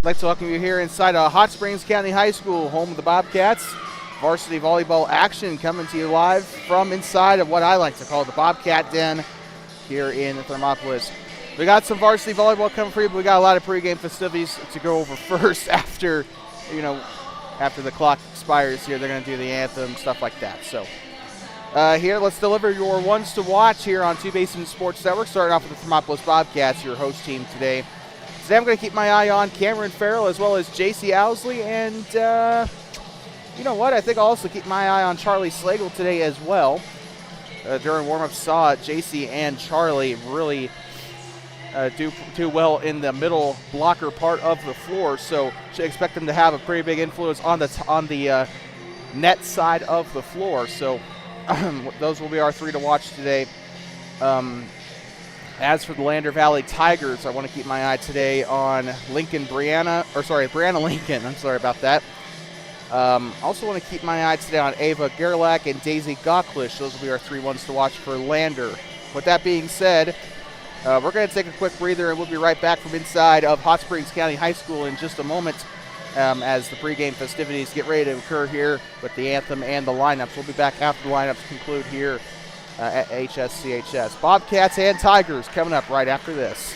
I'd like to welcome you here inside Hot Springs County High School, home of the Bobcats. Varsity volleyball action coming to you live from inside of what I like to call the Bobcat Den here in Thermopolis. We got some varsity volleyball coming for you, but we got a lot of pregame festivities to go over first after the clock expires here. They're going to do the anthem, stuff like that. So here, let's deliver your ones to watch here on Two Basin Sports Network, starting off with the Thermopolis Bobcats, your host team today. Today I'm going to keep my eye on Cameron Farrell as well as J.C. Owsley, and you know what? I think I'll also keep my eye on Charlie Slagle today as well. During warm-up, saw J.C. and Charlie really do well in the middle blocker part of the floor, so should expect them to have a pretty big influence on the net side of the floor. So those will be our three to watch today. As for the Lander Valley Tigers, I want to keep my eye today on Brianna Lincoln. I'm sorry about that. Also want to keep my eye today on Ava Gerlach and Daisy Gocklish. Those will be our three ones to watch for Lander. With that being said, we're going to take a quick breather, and we'll be right back from inside of Hot Springs County High School in just a moment as the pregame festivities get ready to occur here with the anthem and the lineups. We'll be back after the lineups conclude here at HSCHS. Bobcats and Tigers coming up right after this.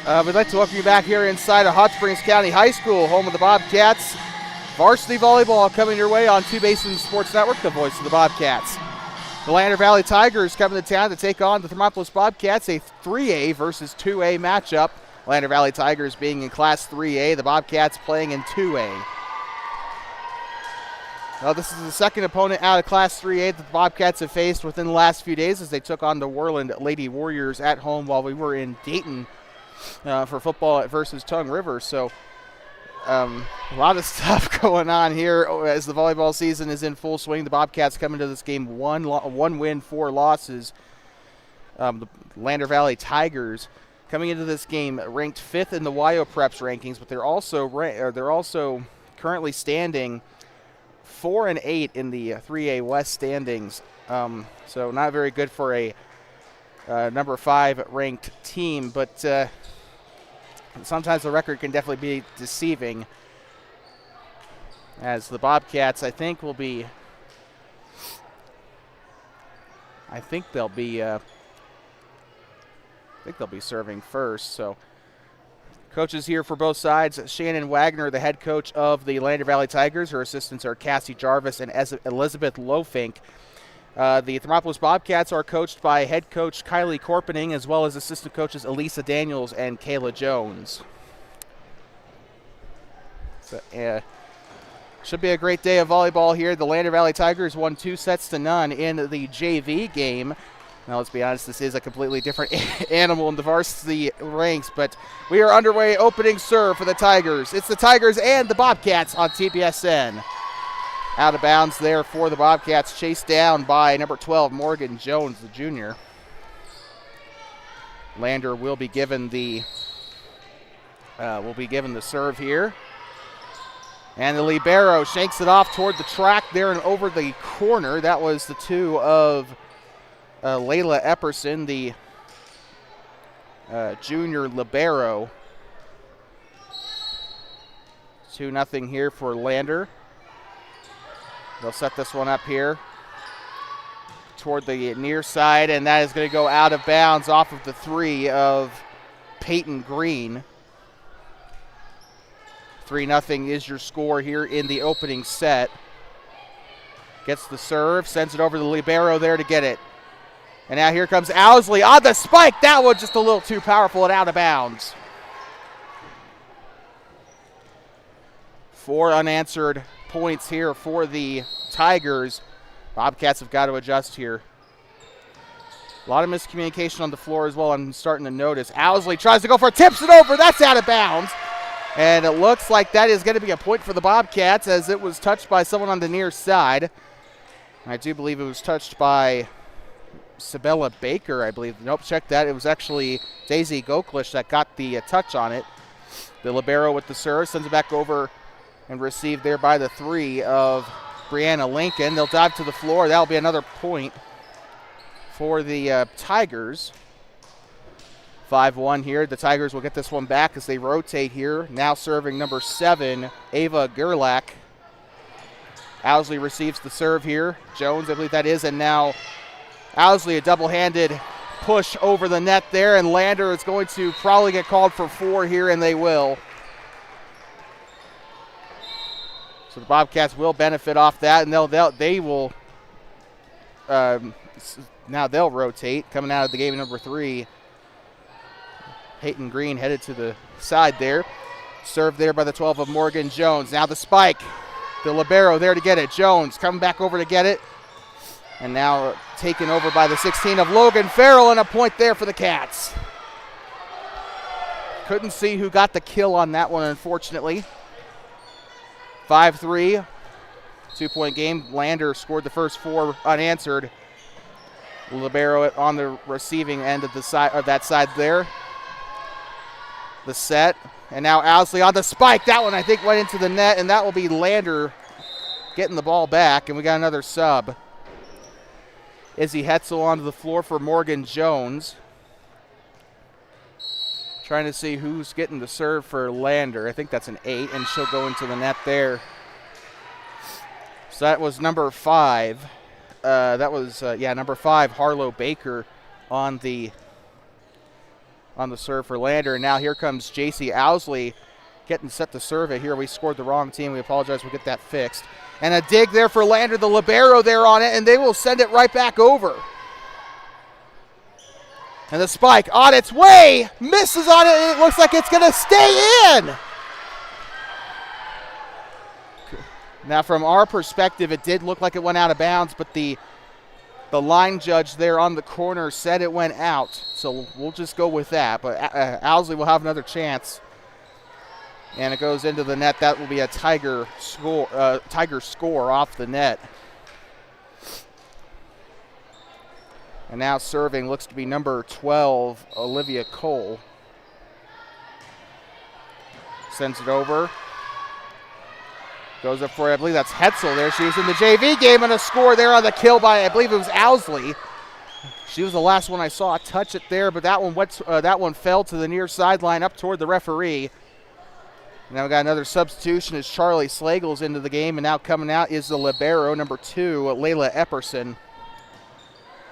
We'd like to welcome you back here inside of Hot Springs County High School, home of the Bobcats. Varsity Volleyball coming your way on Two Basins Sports Network, the voice of the Bobcats. The Lander Valley Tigers coming to town to take on the Thermopolis Bobcats, a 3A versus 2A matchup. Lander Valley Tigers being in Class 3A, the Bobcats playing in 2A. Well, this is the second opponent out of Class 3A that the Bobcats have faced within the last few days as they took on the Worland Lady Warriors at home while we were in Dayton for football versus Tongue River. So a lot of stuff going on here as the volleyball season is in full swing. The Bobcats come into this game one win, 4 losses. The Lander Valley Tigers coming into this game ranked 5th in the WYO Preps rankings, but they're also currently standing 4 and 8 in the 3A West standings. So not very good for a number 5 ranked team, but sometimes the record can definitely be deceiving, as the Bobcats I think they'll be serving first. So coaches here for both sides: Shannon Wagner, the head coach of the Lander Valley Tigers. Her assistants are Cassie Jarvis and Elizabeth Lofink. The Thermopolis Bobcats are coached by head coach Kylie Korpening, as well as assistant coaches Elisa Daniels and Kayla Jones. So, should be a great day of volleyball here. The Lander Valley Tigers won 2-0 in the JV game. Now, let's be honest, this is a completely different animal in the varsity ranks, but we are underway. Opening serve for the Tigers. It's the Tigers and the Bobcats on TBSN. Out of bounds there for the Bobcats, chased down by number 12, Morgan Jones, the junior. Lander will be given the serve here. And the libero shakes it off toward the track there and over the corner. That was the 2 of Layla Epperson, the junior libero. 2-0 here for Lander. They'll set this one up here toward the near side, and that is going to go out of bounds off of the 3 of Peyton Green. 3-0 is your score here in the opening set. Gets the serve, sends it over to the libero there to get it. And now here comes Owsley on the spike. That one just a little too powerful and out of bounds. 4 unanswered points here for the Tigers. Bobcats have got to adjust here. A lot of miscommunication on the floor as well, I'm starting to notice. Owsley tries to go for it, tips it over. That's out of bounds. And it looks like that is going to be a point for the Bobcats, as it was touched by someone on the near side. I do believe it was touched by Sabella Baker, I believe. Nope, check that. It was actually Daisy Goklish that got the touch on it. The libero with the serve, sends it back over and received there by the 3 of Brianna Lincoln. They'll dive to the floor. That'll be another point for the Tigers. 5-1 here. The Tigers will get this one back as they rotate here. Now serving number 7, Ava Gerlach. Owsley receives the serve here. Jones, I believe that is, and now Owsley, a double-handed push over the net there, and Lander is going to probably get called for 4 here, and they will. So the Bobcats will benefit off that, and now they'll rotate. Coming out of the game, number 3, Peyton Green headed to the side there. Served there by the 12 of Morgan Jones. Now the spike. The libero there to get it. Jones coming back over to get it. And now taken over by the 16 of Logan Farrell, and a point there for the Cats. Couldn't see who got the kill on that one, unfortunately. 5-3, 2-point game. Lander scored the first 4 unanswered. Libero on the receiving end of the side of that side there. The set, and now Owsley on the spike. That one I think went into the net, and that will be Lander getting the ball back, and we got another sub. Izzy Hetzel onto the floor for Morgan Jones. Trying to see who's getting the serve for Lander. I think that's an 8, and she'll go into the net there. So that was number 5. Number 5, Harlow Baker on the on the serve for Lander. And now here comes J.C. Owsley getting set to serve it here. We scored the wrong team. We apologize. We'll get that fixed. And a dig there for Lander, the libero there on it, and they will send it right back over. And the spike on its way, misses on it, and it looks like it's going to stay in. Now, from our perspective, it did look like it went out of bounds, but the line judge there on the corner said it went out, so we'll just go with that. But Owsley will have another chance, and it goes into the net. That will be a Tiger score off the net. And now serving looks to be number 12, Olivia Cole. Sends it over. Goes up for, I believe that's Hetzel there. She was in the JV game, and a score there on the kill by, I believe it was Owsley. She was the last one I saw touch it there, but that one fell to the near sideline up toward the referee. Now we got another substitution as Charlie Slagle's into the game, and now coming out is the libero, number 2, Layla Epperson.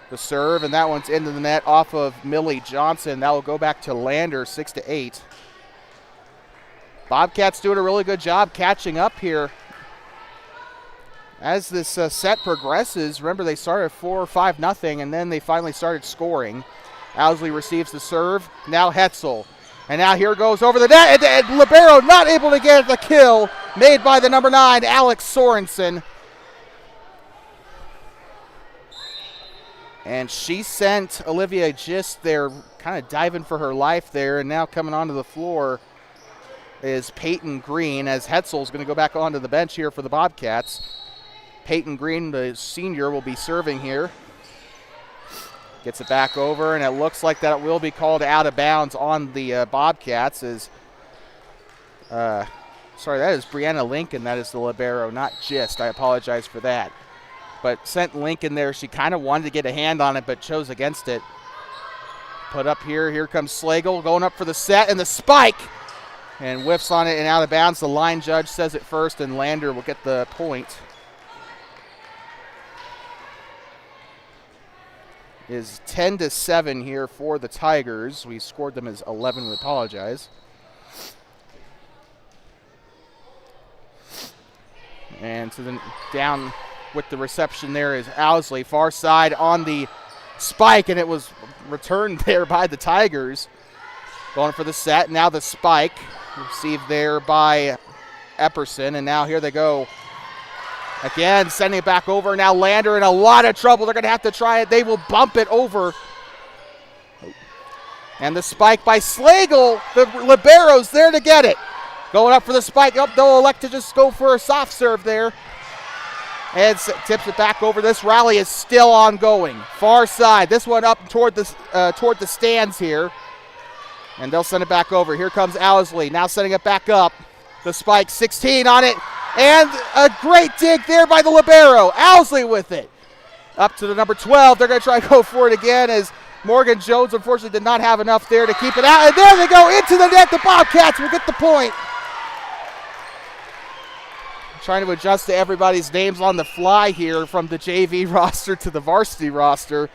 The serve, and that one's into the net off of Millie Johnson. That will go back to Lander, 6-8. Bobcats doing a really good job catching up here. As this set progresses, remember they started 4 or 5-0, and then they finally started scoring. Owsley receives the serve. Now Hetzel. And now here goes over the net, and libero not able to get the kill made by the number 9, Alex Sorensen. And she sent Olivia Gist there, kind of diving for her life there, and now coming onto the floor is Peyton Green, as Hetzel's going to go back onto the bench here for the Bobcats. Peyton Green, the senior, will be serving here. Gets it back over, and it looks like that it will be called out of bounds on the Bobcats. That is Brianna Lincoln. That is the libero, not Gist. I apologize for that. But sent Lincoln there. She kind of wanted to get a hand on it, but chose against it. Put up here. Here comes Slagle going up for the set, and the spike. And whiffs on it and out of bounds. The line judge says it first, and Lander will get the point. Is 10-7 here for the Tigers. We scored them as 11. We apologize. And so then down with the reception there is Owsley. Far side on the spike, and it was returned there by the Tigers. Going for the set. Now the spike. Received there by Epperson, and now here they go. Again, sending it back over. Now Lander in a lot of trouble. They're going to have to try it. They will bump it over. And the spike by Slagle. The libero's there to get it. Going up for the spike. Oh, they'll elect to just go for a soft serve there. And tips it back over. This rally is still ongoing. Far side. This one up toward the stands here. And they'll send it back over. Here comes Owsley. Now sending it back up. The spike, 16 on it. And a great dig there by the libero. Owsley with it. Up to the number 12. They're going to try to go for it again as Morgan Jones unfortunately did not have enough there to keep it out. And there they go into the net. The Bobcats will get the point. Trying to adjust to everybody's names on the fly here from the JV roster to the varsity roster.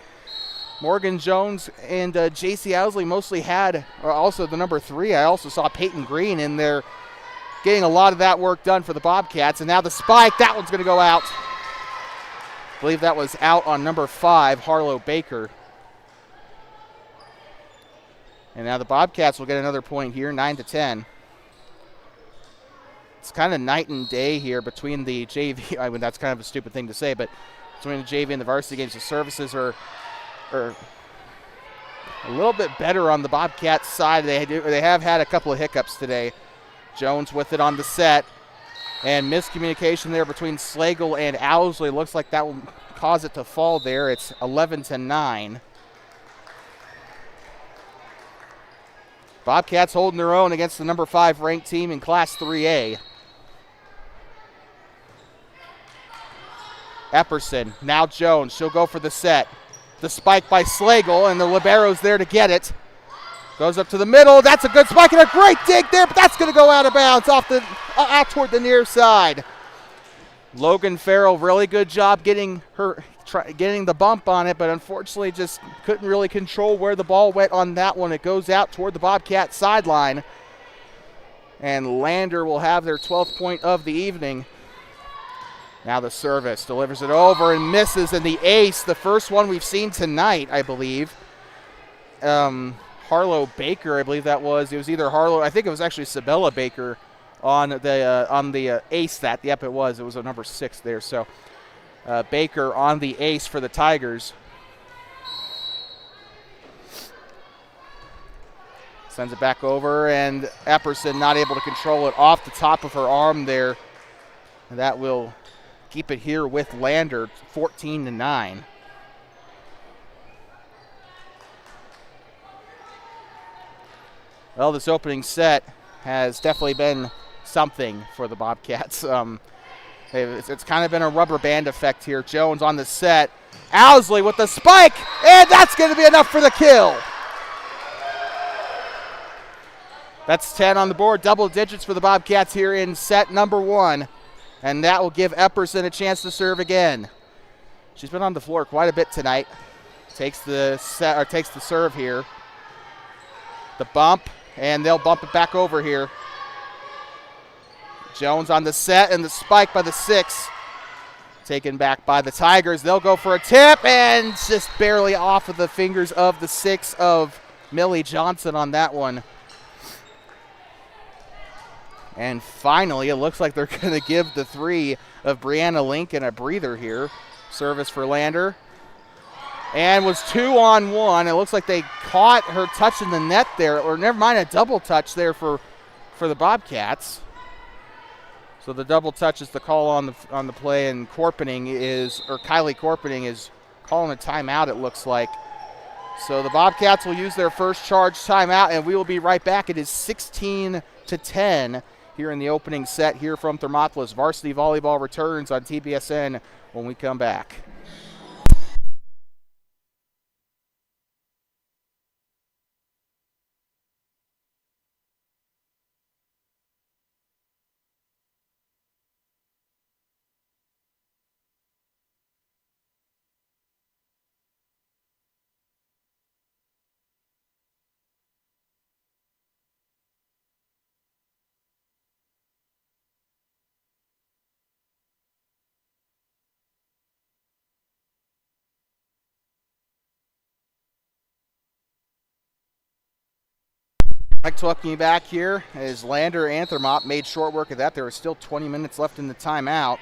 Morgan Jones and J.C. Owsley mostly had, also the number 3. I also saw Peyton Green in there getting a lot of that work done for the Bobcats. And now the spike, that one's going to go out. I believe that was out on number 5, Harlow Baker. And now the Bobcats will get another point here, 9-10. It's kind of night and day here between the JV. I mean, that's kind of a stupid thing to say, but between the JV and the varsity games, the services are a little bit better on the Bobcats side. They have had a couple of hiccups today. Jones with it on the set, and miscommunication there between Slagle and Owsley. Looks like that will cause it to fall there. It's 11-9. Bobcats holding their own against the number 5 ranked team in Class 3A. Epperson, now Jones. She'll go for the set. The spike by Slagle, and the libero's there to get it. Goes up to the middle. That's a good spike and a great dig there, but that's going to go out of bounds out toward the near side. Logan Farrell, really good job getting getting the bump on it, but unfortunately just couldn't really control where the ball went on that one. It goes out toward the Bobcat sideline. And Lander will have their 12th point of the evening. Now the service delivers it over and misses, and the ace, the first one we've seen tonight, I believe. Harlow Baker, I believe that was. It was either Harlow, I think it was actually Sabella Baker on the ace that. Yep, it was. It was a number 6 there. So Baker on the ace for the Tigers. Sends it back over, and Epperson not able to control it off the top of her arm there. And that will keep it here with Lander, 14-9. Well, this opening set has definitely been something for the Bobcats. It's kind of been a rubber band effect here. Jones on the set. Owsley with the spike, and that's going to be enough for the kill. That's 10 on the board, double digits for the Bobcats here in set number 1. And that will give Epperson a chance to serve again. She's been on the floor quite a bit tonight. Takes the serve here. The bump, and they'll bump it back over here. Jones on the set, and the spike by the 6. Taken back by the Tigers. They'll go for a tip, and just barely off of the fingers of the 6 of Millie Johnson on that one. And finally, it looks like they're going to give the 3 of Brianna Lincoln a breather here. Service for Lander. And was 2-on-1. It looks like they caught her touching the net there, or never mind, a double touch there for the Bobcats. So the double touch is the call on the play, and Kylie Corpening is calling a timeout, it looks like. So the Bobcats will use their first charge timeout, and we will be right back. It is 16-10 here in the opening set here from Thermopolis. Varsity Volleyball returns on TBSN when we come back. Mike welcoming you back here as Lander and Thermop made short work of that. There was still 20 minutes left in the timeout.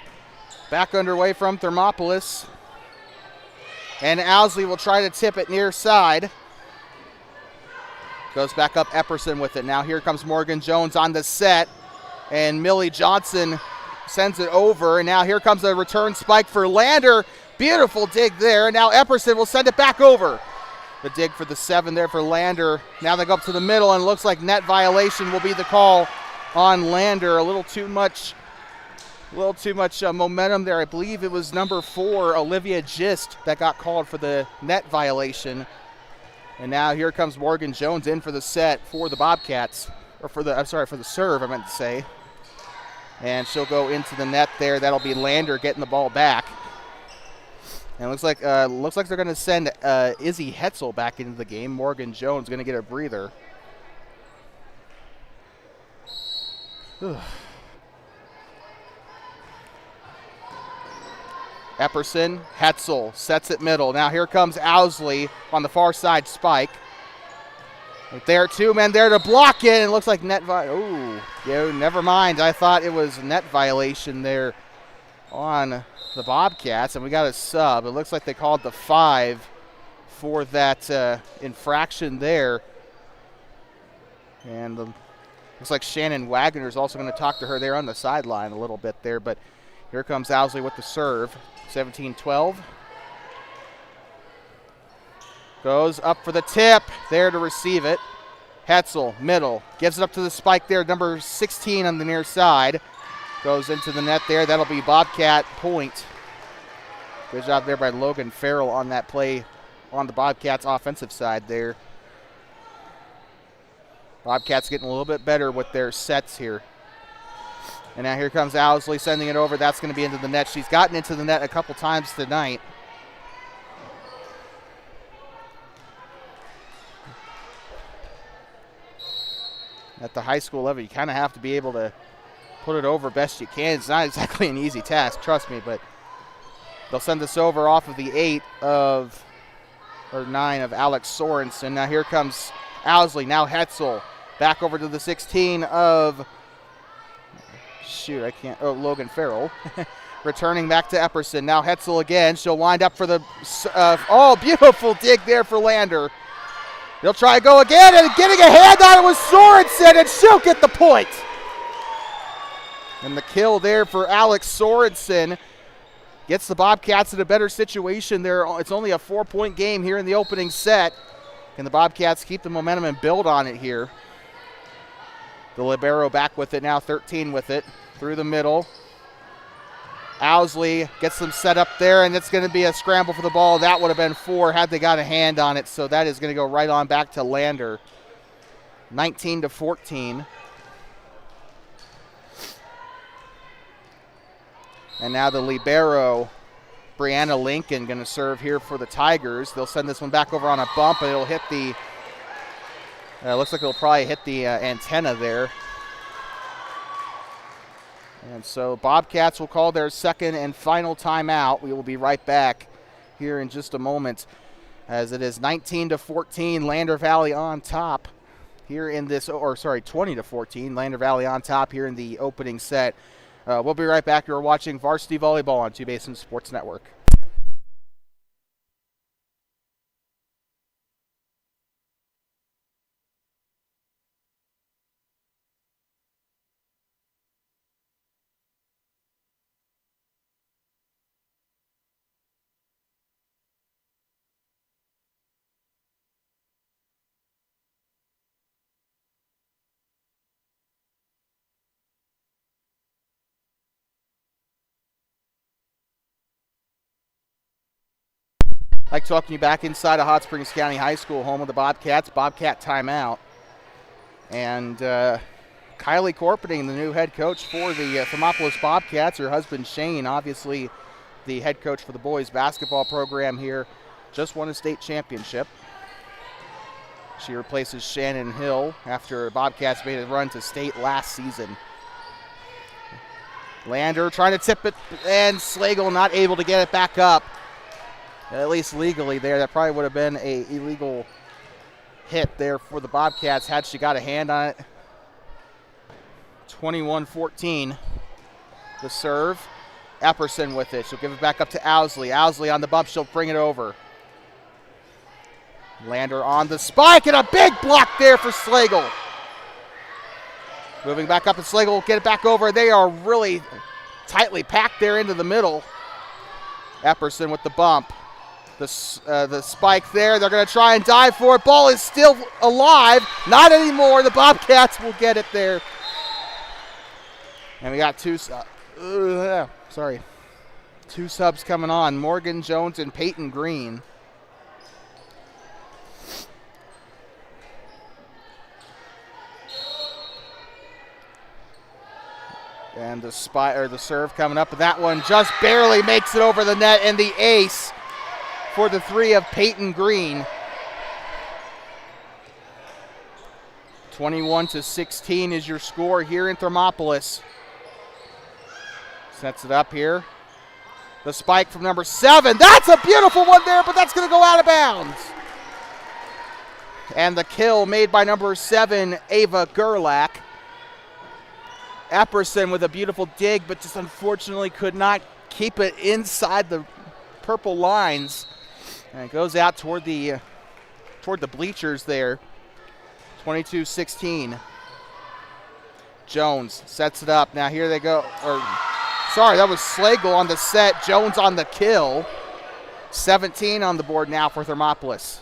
Back underway from Thermopolis. And Owsley will try to tip it near side. Goes back up Epperson with it. Now here comes Morgan Jones on the set. And Millie Johnson sends it over. And now here comes a return spike for Lander. Beautiful dig there. And now Epperson will send it back over. The dig for the 7 there for Lander. Now they go up to the middle, and it looks like net violation will be the call on Lander. A little too much momentum there. I believe it was number 4, Olivia Gist, that got called for the net violation. And now here comes Morgan Jones in for the set for the Bobcats, or for the serve, I meant to say. And she'll go into the net there. That'll be Lander getting the ball back. And it looks like they're going to send Izzy Hetzel back into the game. Morgan Jones going to get a breather. Epperson, Hetzel sets it middle. Now here comes Owsley on the far side spike. Right there, 2 men there to block it. And it looks like net never mind. I thought it was net violation there on the Bobcats, and we got a sub. It looks like they called the 5 for that infraction there. And looks like Shannon Wagner is also going to talk to her there on the sideline a little bit there. But here comes Owsley with the serve. 17-12. Goes up for the tip. There to receive it. Hetzel, middle. Gives it up to the spike there. Number 16 on the near side. Goes into the net there. That'll be Bobcat point. Good job there by Logan Farrell on that play on the Bobcats offensive side there. Bobcats getting a little bit better with their sets here. And now here comes Owsley sending it over. That's going to be into the net. She's gotten into the net a couple times tonight. at the high school level, you kind of have to be able to put it over best you can. It's not exactly an easy task, trust me, but they'll send this over off of the 9 of Alex Sorensen. Now here comes Owsley, now Hetzel, back over to the 16 of, Logan Farrell. Returning back to Epperson, now Hetzel again. She'll wind up for the, beautiful dig there for Lander. They'll try to go again, and getting a hand on it was Sorensen, and she'll get the point. And the kill there for Alex Sorensen gets the Bobcats in a better situation there. It's only a 4-point game here in the opening set. Can the Bobcats keep the momentum and build on it here? The libero back with it now, 13 with it, through the middle. Owsley gets them set up there, and it's going to be a scramble for the ball. That would have been 4 had they got a hand on it, so that is going to go right on back to Lander. 19-14. And now the libero, Brianna Lincoln, going to serve here for the Tigers. They'll send this one back over on a bump, and it'll hit the, looks like it'll probably hit the antenna there. And so Bobcats will call their second and final timeout. We will be right back here in just a moment, as it is 19-14, Lander Valley on top here in this, 20-14, Lander Valley on top here in the opening set. We'll be right back. You're watching Varsity Volleyball on Two Basin Sports Network. I'd like talking you back inside of Hot Springs County High School, home of the Bobcats. Bobcat timeout. And Kylie Corpening, the new head coach for the Thermopolis Bobcats. Her husband Shane, obviously the head coach for the boys basketball program here, just won a state championship. She replaces Shannon Hill after Bobcats made a run to state last season. Lander trying to tip it, and Slagle not able to get it back up. At least legally there. That probably would have been an illegal hit there for the Bobcats had she got a hand on it. 21-14. The serve. Epperson with it. She'll give it back up to Owsley. Owsley on the bump. She'll bring it over. Lander on the spike, and a big block there for Slagle. Moving back up, and Slagle will get it back over. They are really tightly packed there into the middle. Epperson with the bump. The spike there. They're going to try and dive for it. Ball is still alive. Not anymore. The Bobcats will get it there. And we got two subs coming on. Morgan Jones and Peyton Green. And the serve coming up. That one just barely makes it over the net, and the ace for the 3 of Peyton Green. 21-16 is your score here in Thermopolis. Sets it up here. The spike from number 7. That's a beautiful one there, but that's going to go out of bounds. And the kill made by number 7, Ava Gerlach. Epperson with a beautiful dig, but just unfortunately could not keep it inside the purple lines. And it goes out toward the bleachers there. 22-16. Jones sets it up. Now here they go. That was Slagle on the set. Jones on the kill. 17 on the board now for Thermopolis.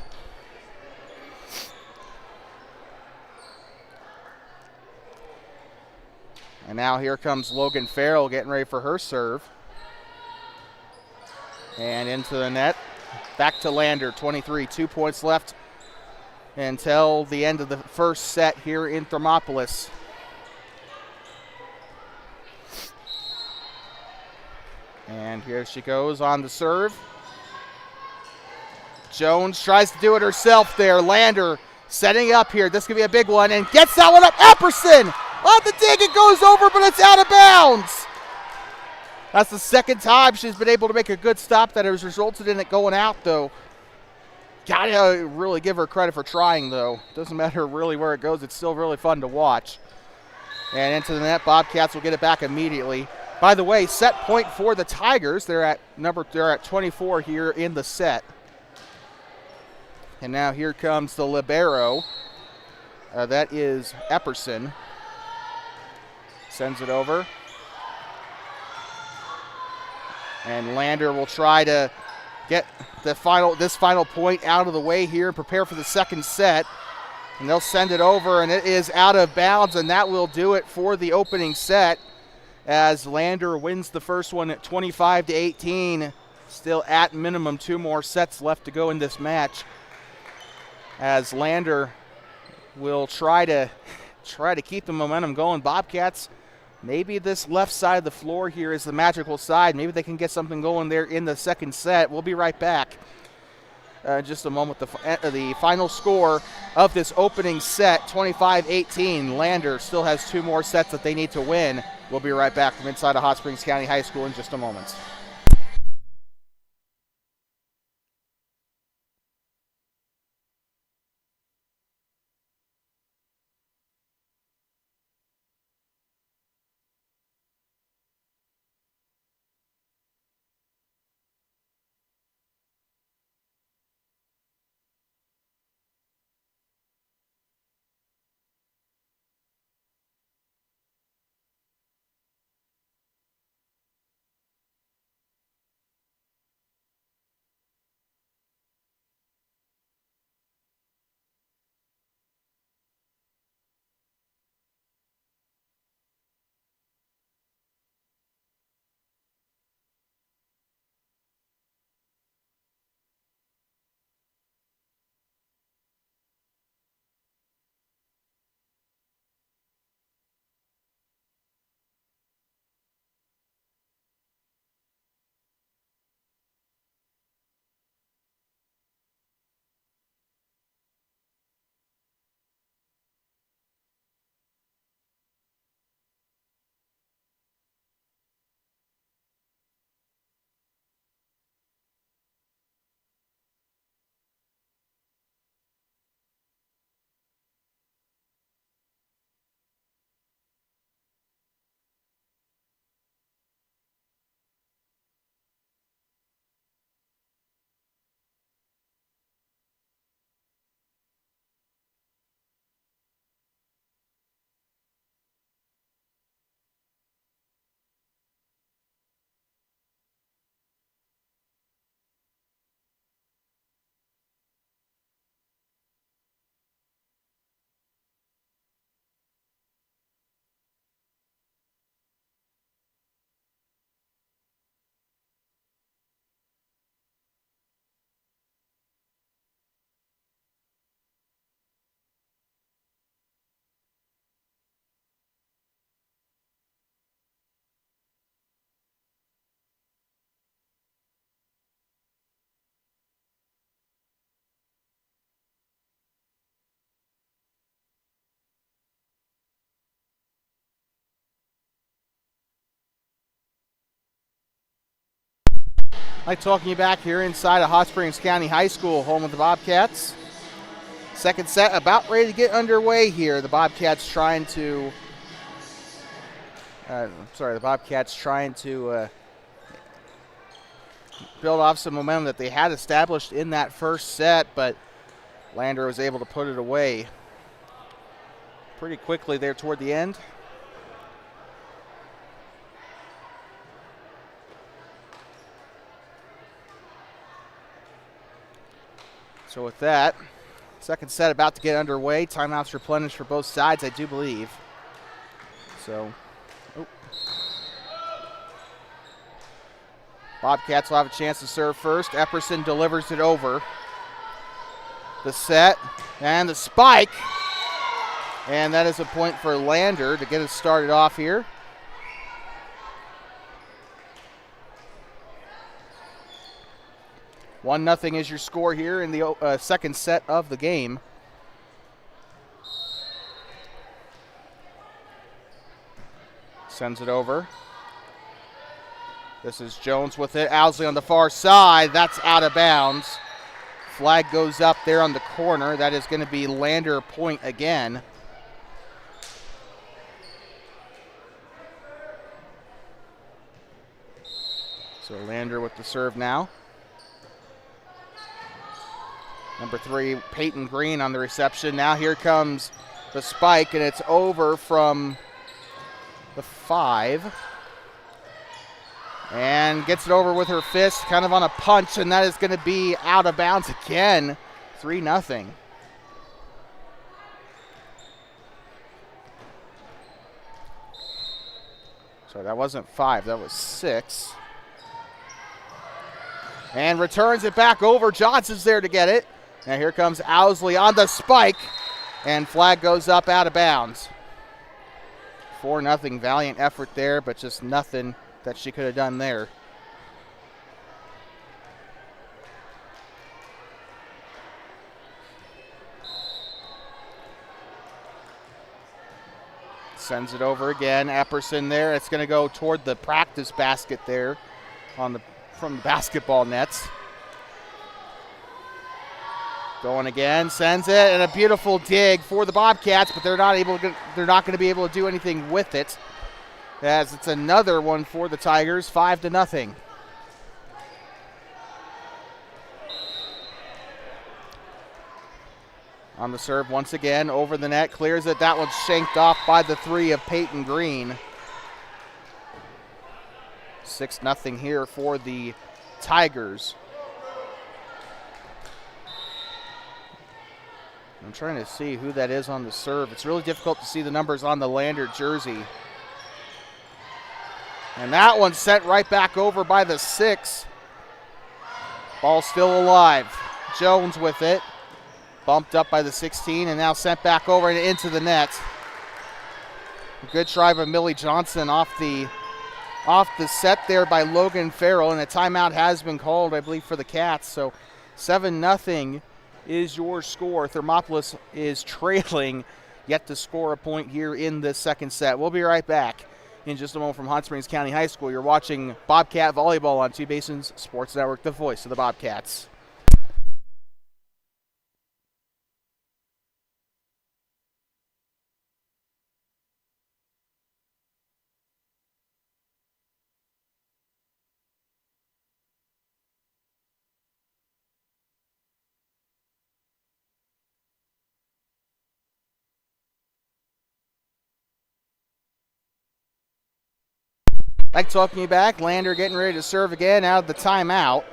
And now here comes Logan Farrell getting ready for her serve. And into the net. Back to Lander, 23. 2 points left until the end of the first set here in Thermopolis. And here she goes on the serve. Jones tries to do it herself there. Lander Setting up here. This could be a big one, and gets that one up. Epperson on the dig. It goes over, but it's out of bounds. That's the second time she's been able to make a good stop that has resulted in it going out, though. Gotta really give her credit for trying, though. Doesn't matter really where it goes. It's still really fun to watch. And into the net, Bobcats will get it back immediately. By the way, set point for the Tigers. They're at 24 here in the set. And now here comes the libero. That is Epperson. Sends it over. And Lander will try to get this final point out of the way here and prepare for the second set. And they'll send it over, and it is out of bounds, and that will do it for the opening set as Lander wins the first one at 25-18. Still at minimum 2 more sets left to go in this match, as Lander will try to keep the momentum going. Bobcats, maybe this left side of the floor here is the magical side. Maybe they can get something going there in the second set. We'll be right back. Just a moment. The final score of this opening set, 25-18. Lander still has 2 more sets that they need to win. We'll be right back from inside of Hot Springs County High School in just a moment. Like talking you back here inside of Hot Springs County High School, home of the Bobcats. Second set about ready to get underway here. The Bobcats trying to build off some momentum that they had established in that first set, but Lander was able to put it away pretty quickly there toward the end. So with that, second set about to get underway. Timeouts replenished for both sides, I do believe. So, Bobcats will have a chance to serve first. Epperson delivers it over. The set and the spike. And that is a point for Lander to get it started off here. One-nothing is your score here in the second set of the game. Sends it over. This is Jones with it. Owsley on the far side. That's out of bounds. Flag goes up there on the corner. That is going to be Lander point again. So Lander with the serve now. Number 3, Peyton Green on the reception. Now here comes the spike, and it's over from the 5. And gets it over with her fist, kind of on a punch, and that is going to be out of bounds again. 3-0. So that wasn't 5, that was 6. And returns it back over. Johnson's there to get it. Now here comes Owsley on the spike, and flag goes up out of bounds. 4-0, valiant effort there, but just nothing that she could have done there. Sends it over again. Epperson there. It's going to go toward the practice basket there from the basketball nets. Going again, sends it, and a beautiful dig for the Bobcats, but they're not going to be able to do anything with it, as it's another one for the Tigers, 5-0. On the serve once again, over the net, clears it. That one's shanked off by the 3 of Peyton Green. 6-0 here for the Tigers. I'm trying to see who that is on the serve. It's really difficult to see the numbers on the Lander jersey. And that one sent right back over by the 6. Ball still alive. Jones with it. Bumped up by the 16 and now sent back over and into the net. A good try by Millie Johnson off the set there by Logan Farrell, and a timeout has been called, I believe, for the Cats. So 7-0 is your score. Thermopolis is trailing, yet to score a point here in the second set. We'll be right back in just a moment from Hot Springs County High School. You're watching Bobcat Volleyball on Two Basins Sports Network, the voice of the Bobcats. Like to welcome you back. Lander getting ready to serve again out of the timeout.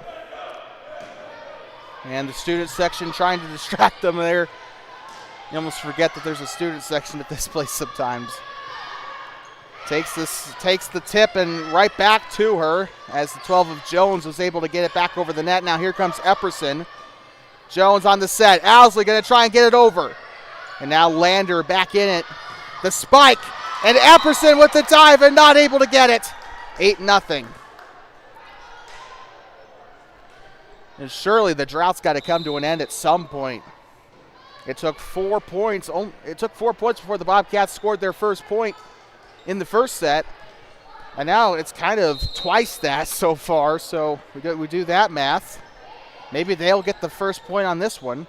And the student section trying to distract them there. You almost forget that there's a student section at this place sometimes. Takes the tip and right back to her as the 12 of Jones was able to get it back over the net. Now here comes Epperson. Jones on the set. Owsley going to try and get it over. And now Lander back in it. The spike. And Epperson with the dive and not able to get it. 8-0. And surely the drought's got to come to an end at some point. It took 4 points. It took 4 points before the Bobcats scored their first point in the first set. And now it's kind of twice that so far. So we do that math. Maybe they'll get the first point on this one.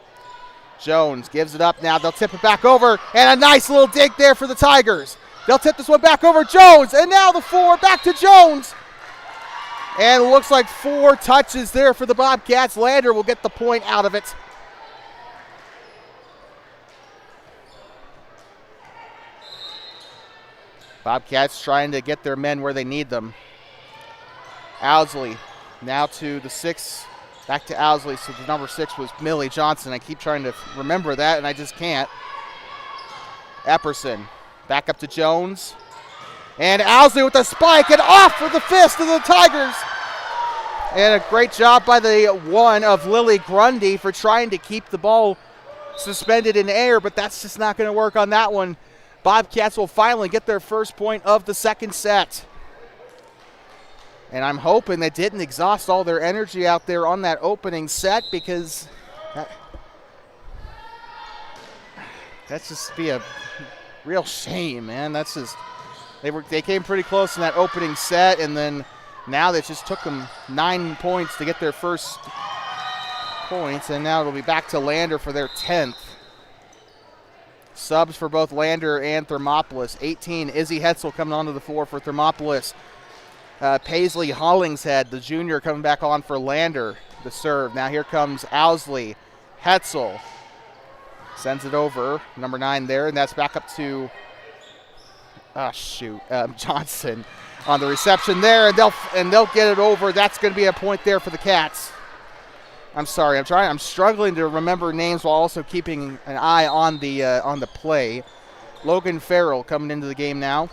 Jones gives it up now. They'll tip it back over. And a nice little dig there for the Tigers. They'll tip this one back over. Jones. And now the 4 back to Jones. And it looks like 4 touches there for the Bobcats. Lander will get the point out of it. Bobcats trying to get their men where they need them. Owsley now to the 6. Back to Owsley. So the number 6 was Millie Johnson. I keep trying to remember that, and I just can't. Epperson. Back up to Jones. And Owsley with the spike and off for the fist of the Tigers. And a great job by the 1 of Lily Grundy for trying to keep the ball suspended in air, but that's just not going to work on that one. Bobcats will finally get their first point of the second set. And I'm hoping they didn't exhaust all their energy out there on that opening set, because that's just be a real shame, man. That's just, They came pretty close in that opening set, and then now that just took them 9 points to get their first points, and now it'll be back to Lander for their 10th. Subs for both Lander and Thermopolis. 18, Izzy Hetzel coming onto the floor for Thermopolis. Paisley Hollingshead, the junior, coming back on for Lander, the serve. Now here comes Owsley. Hetzel sends it over, number 9 there, and that's back up to Johnson on the reception there, and they'll get it over. That's going to be a point there for the Cats. I'm sorry, I'm struggling to remember names while also keeping an eye on the play. Logan Farrell coming into the game now.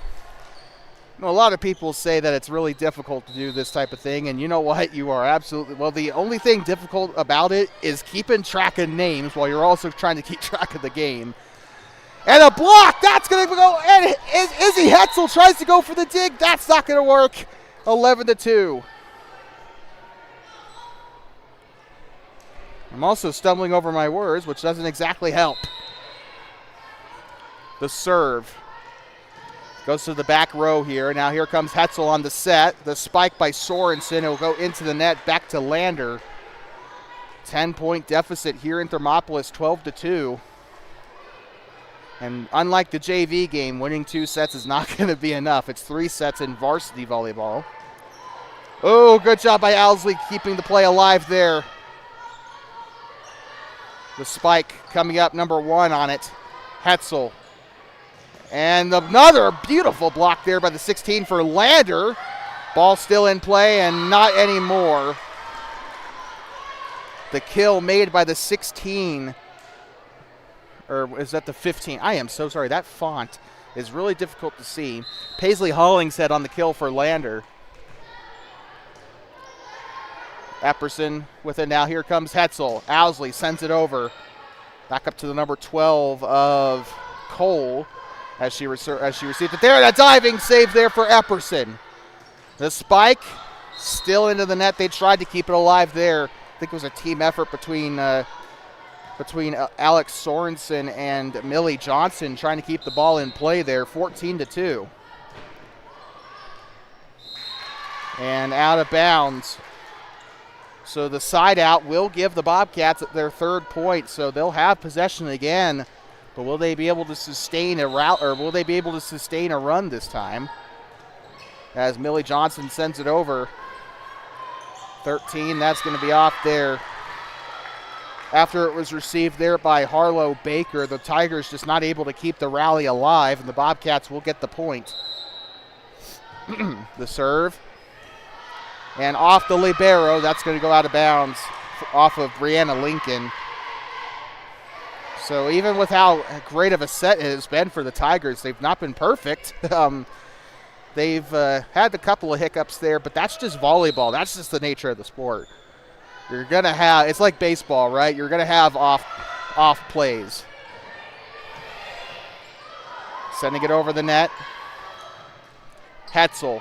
A lot of people say that it's really difficult to do this type of thing, and you know what? You are absolutely, well, the only thing difficult about it is keeping track of names while you're also trying to keep track of the game. And a block, that's going to go, and Izzy Hetzel tries to go for the dig. That's not going to work. 11-2. I'm also stumbling over my words, which doesn't exactly help. The serve goes to the back row here. Now here comes Hetzel on the set. The spike by Sorensen. It will go into the net, back to Lander. 10-point deficit here in Thermopolis, 12-2. And unlike the JV game, winning 2 sets is not going to be enough. It's 3 sets in varsity volleyball. Oh, good job by Owsley keeping the play alive there. The spike coming up, number 1 on it. Hetzel. And another beautiful block there by the 16 for Lander. Ball still in play and not anymore. The kill made by the 16. Or is that the 15? I am so sorry. That font is really difficult to see. Paisley Hollingshead on the kill for Lander. Epperson with it now. Here comes Hetzel. Owsley sends it over. Back up to the number 12 of Cole as she received it there. And a diving save there for Epperson. The spike still into the net. They tried to keep it alive there. I think it was a team effort between Alex Sorensen and Millie Johnson trying to keep the ball in play there. 14-2. And out of bounds. So the side out will give the Bobcats their 3rd point. So they'll have possession again. But will they be able to sustain a route, or will they be able to sustain a run this time? As Millie Johnson sends it over. 13, that's going to be off there. After it was received there by Harlow Baker, the Tigers just not able to keep the rally alive, and the Bobcats will get the point. The serve. And off the libero, that's going to go out of bounds off of Brianna Lincoln. So even with how great of a set it has been for the Tigers, they've not been perfect. They've had a couple of hiccups there, but that's just volleyball. That's just the nature of the sport. You're going to have, it's like baseball, right? You're going to have off plays. Sending it over the net. Hetzel.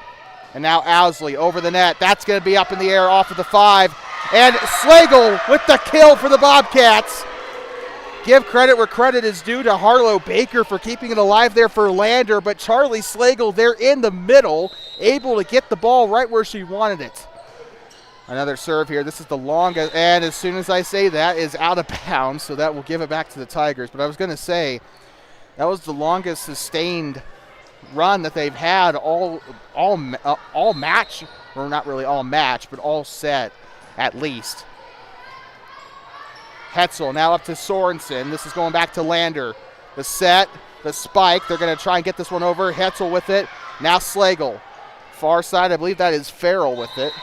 And now Owsley over the net. That's going to be up in the air off of the 5. And Slagle with the kill for the Bobcats. Give credit where credit is due to Harlow Baker for keeping it alive there for Lander, but Charlie Slagle there in the middle, able to get the ball right where she wanted it. Another serve here. This is the longest, and as soon as I say that, is out of bounds, so that will give it back to the Tigers. But I was going to say, that was the longest sustained run that they've had all match, or not really all match, but all set at least. Hetzel now up to Sorensen. This is going back to Lander. The set, the spike. They're going to try and get this one over. Hetzel with it. Now Slagle. Far side, I believe that is Farrell with it.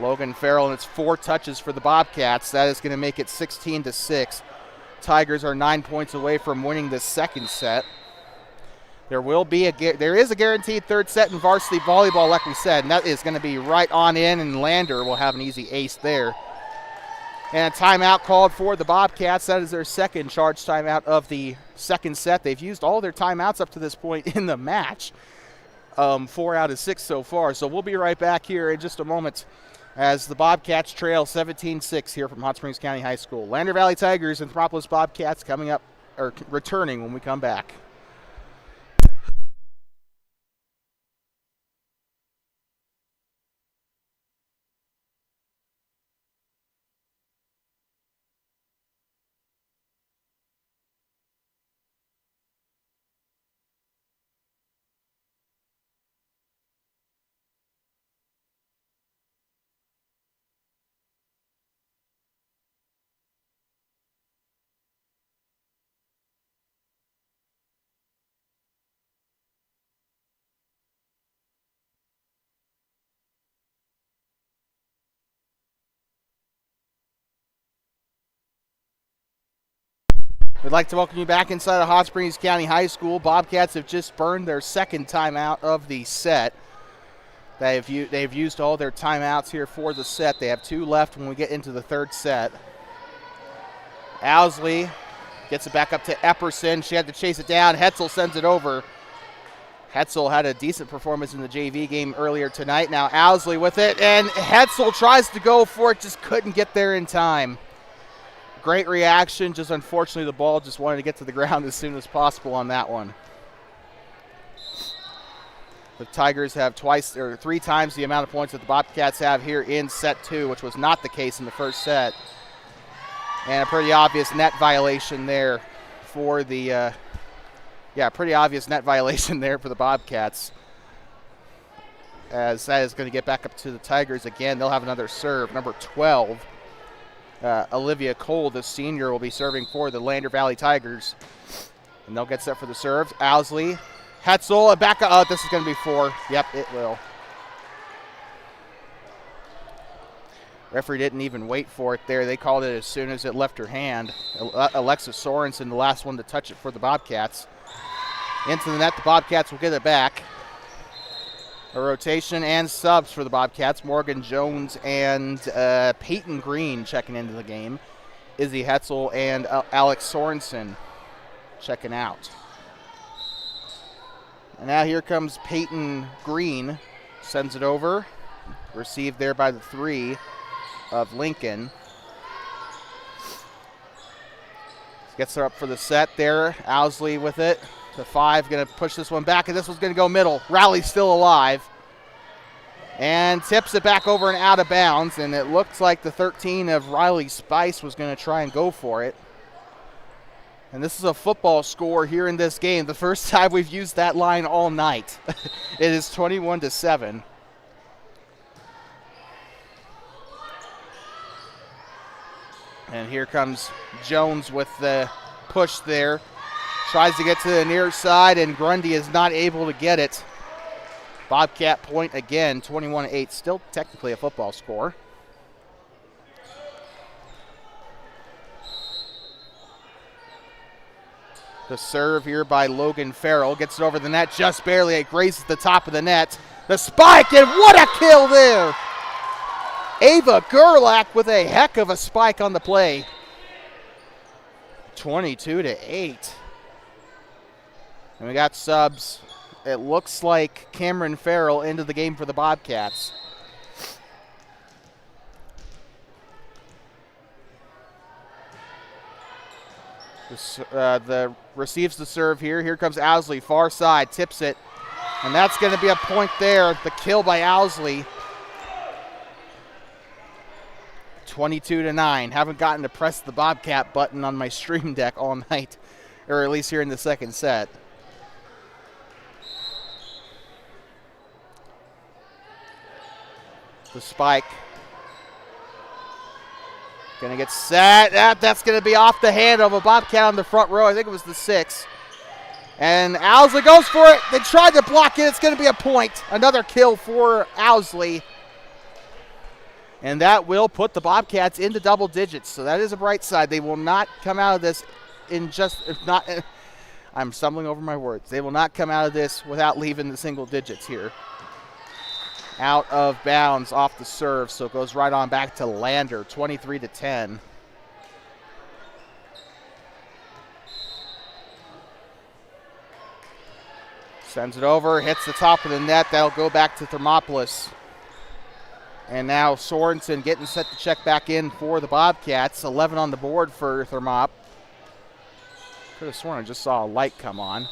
Logan Farrell, and it's 4 touches for the Bobcats. That is going to make it 16-6. Tigers are 9 points away from winning this 2nd set. There is a guaranteed 3rd set in varsity volleyball, like we said, and that is going to be right on in, and Lander will have an easy ace there. And a timeout called for the Bobcats. That is their 2nd charge timeout of the 2nd set. They've used all their timeouts up to this point in the match. 4 out of 6 so far. So we'll be right back here in just a moment as the Bobcats trail 17-6 here from Hot Springs County High School. Lander Valley Tigers and Thermopolis Bobcats coming up, or returning when we come back. We'd like to welcome you back inside of Hot Springs County High School. Bobcats have just burned their second timeout of the set. They've used all their timeouts here for the set. They have 2 left when we get into the third set. Owsley gets it back up to Epperson. She had to chase it down. Hetzel sends it over. Hetzel had a decent performance in the JV game earlier tonight. Now Owsley with it, and Hetzel tries to go for it, just couldn't get there in time. Great reaction, just unfortunately the ball just wanted to get to the ground as soon as possible on that one. The Tigers have 3 times the amount of points that the Bobcats have here in set 2, which was not the case in the first set. And a pretty obvious net violation there for the, pretty obvious net violation there for the Bobcats. As that is going to get back up to the Tigers again. They'll have another serve, number 12. Olivia Cole, the senior, will be serving for the Lander Valley Tigers. And they'll get set for the serves. Owsley, Hetzel, and back up. Oh, this is going to be 4. Yep, it will. Referee didn't even wait for it there. They called it as soon as it left her hand. Alexis Sorensen, the last one to touch it for the Bobcats. Into the net, the Bobcats will get it back. A rotation and subs for the Bobcats. Morgan Jones and Peyton Green checking into the game. Izzy Hetzel and Alex Sorensen checking out. And now here comes Peyton Green. Sends it over. Received there by the 3 of Lincoln. Gets her up for the set there. Owsley with it. The 5 going to push this one back, and this one's going to go middle. Rowley's still alive. And tips it back over and out of bounds, and it looks like the 13 of Riley Spice was going to try and go for it. And this is a football score here in this game. The first time we've used that line all night. It is 21-7. And here comes Jones with the push there. Tries to get to the near side, and Grundy is not able to get it. Bobcat point again, 21-8. Still technically a football score. The serve here by Logan Farrell. Gets it over the net just barely. It grazes the top of the net. The spike, and what a kill there! Ava Gerlach with a heck of a spike on the play. 22-8. And we got subs. It looks like Cameron Farrell into the game for the Bobcats. The receives the serve here. Here comes Owsley, far side, tips it. And that's going to be a point there. The kill by Owsley. 22-9. Haven't gotten to press the Bobcat button on my stream deck all night, or at least here in the second set. The spike. Going to get set. That's going to be off the hand of a Bobcat on the front row. I think it was the 6. And Owsley goes for it. They tried to block it. It's going to be a point. Another kill for Owsley. And that will put the Bobcats into double digits. So that is a bright side. They will not come out of this I'm stumbling over my words. They will not come out of this without leaving the single digits here. Out of bounds off the serve, so it goes right on back to Lander, 23-10. Sends it over, hits the top of the net. That'll go back to Thermopolis. And now Sorensen getting set to check back in for the Bobcats. 11 on the board for Thermop. Could have sworn I just saw a light come on.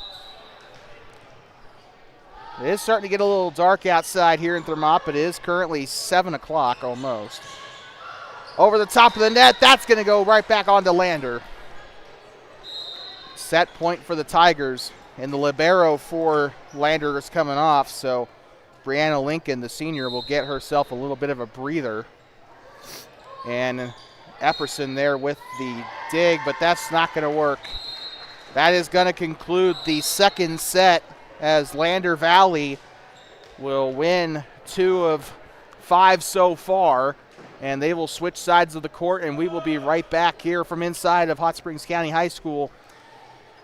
It is starting to get a little dark outside here in Thermop. It is currently 7 o'clock almost. Over the top of the net. That's going to go right back onto Lander. Set point for the Tigers. And the libero for Lander is coming off. So Brianna Lincoln, the senior, will get herself a little bit of a breather. And Epperson there with the dig, but that's not going to work. That is going to conclude the second set, as Lander Valley will win 2 of 5 so far and they will switch sides of the court, and we will be right back here from inside of Hot Springs County High School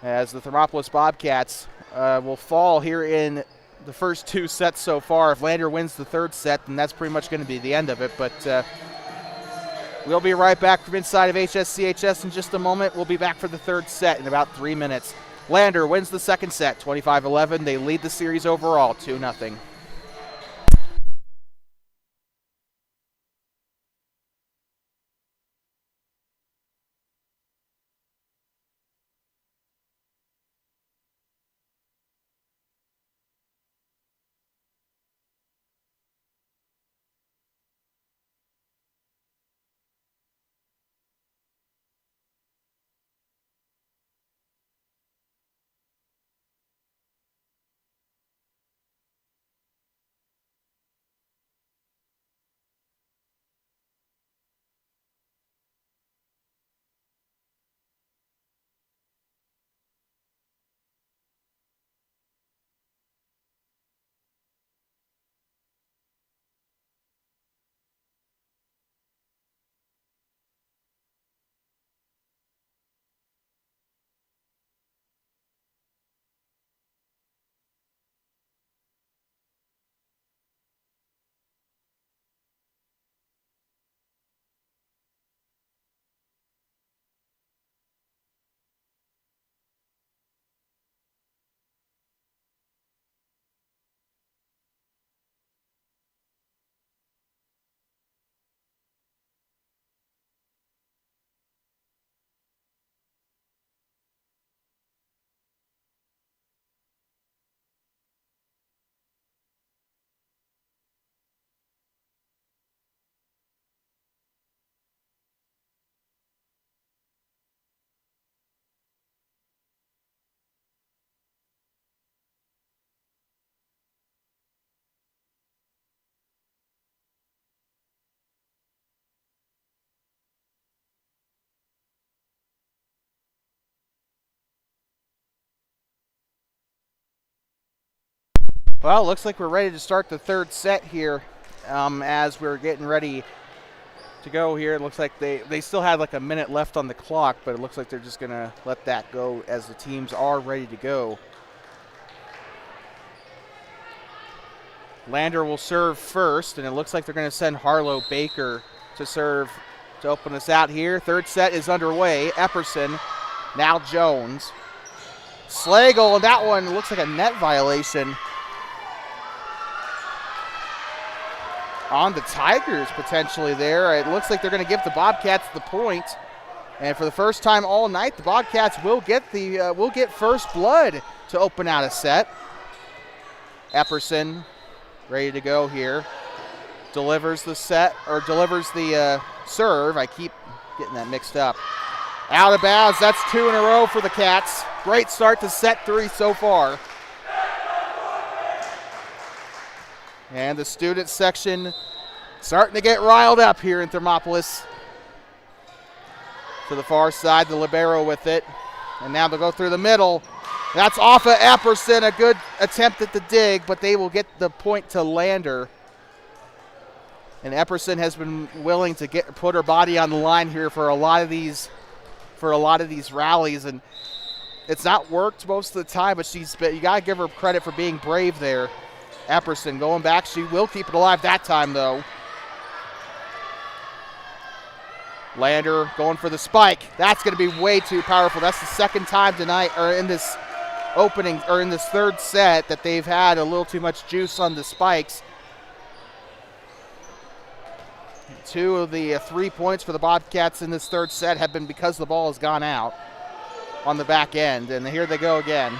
as the Thermopolis Bobcats will fall here in the first 2 sets so far. If Lander wins the 3rd set, then that's pretty much going to be the end of it, but we'll be right back from inside of HSCHS in just a moment. We'll be back for the 3rd set in about 3 minutes. Lander wins the 2nd set, 25-11. They lead the series overall, 2-0. Well, it looks like we're ready to start the 3rd set here as we're getting ready to go here. It looks like they still had like a minute left on the clock, but it looks like they're just going to let that go as the teams are ready to go. Lander will serve first, and it looks like they're going to send Harlow Baker to serve to open us out here. 3rd set is underway. Epperson, now Jones. Slagle, and that one looks like a net violation on the Tigers potentially there. It looks like they're going to give the Bobcats the point. And for the first time all night, the Bobcats will get first blood to open out a set. Epperson ready to go here. Delivers the serve. I keep getting that mixed up. Out of bounds. That's 2 in a row for the Cats. Great start to set 3 so far. And the student section starting to get riled up here in Thermopolis. To the far side, the libero with it. And now they'll go through the middle. That's off of Epperson. A good attempt at the dig, but they will get the point to Lander. And Epperson has been willing to put her body on the line here for a lot of these rallies, and it's not worked most of the time, but you got to give her credit for being brave there. Epperson going back. She will keep it alive that time, though. Lander going for the spike. That's going to be way too powerful. That's the 2nd time tonight, or in this opening, or in this 3rd set, that they've had a little too much juice on the spikes. 2 of the 3 points for the Bobcats in this 3rd set have been because the ball has gone out on the back end, and here they go again.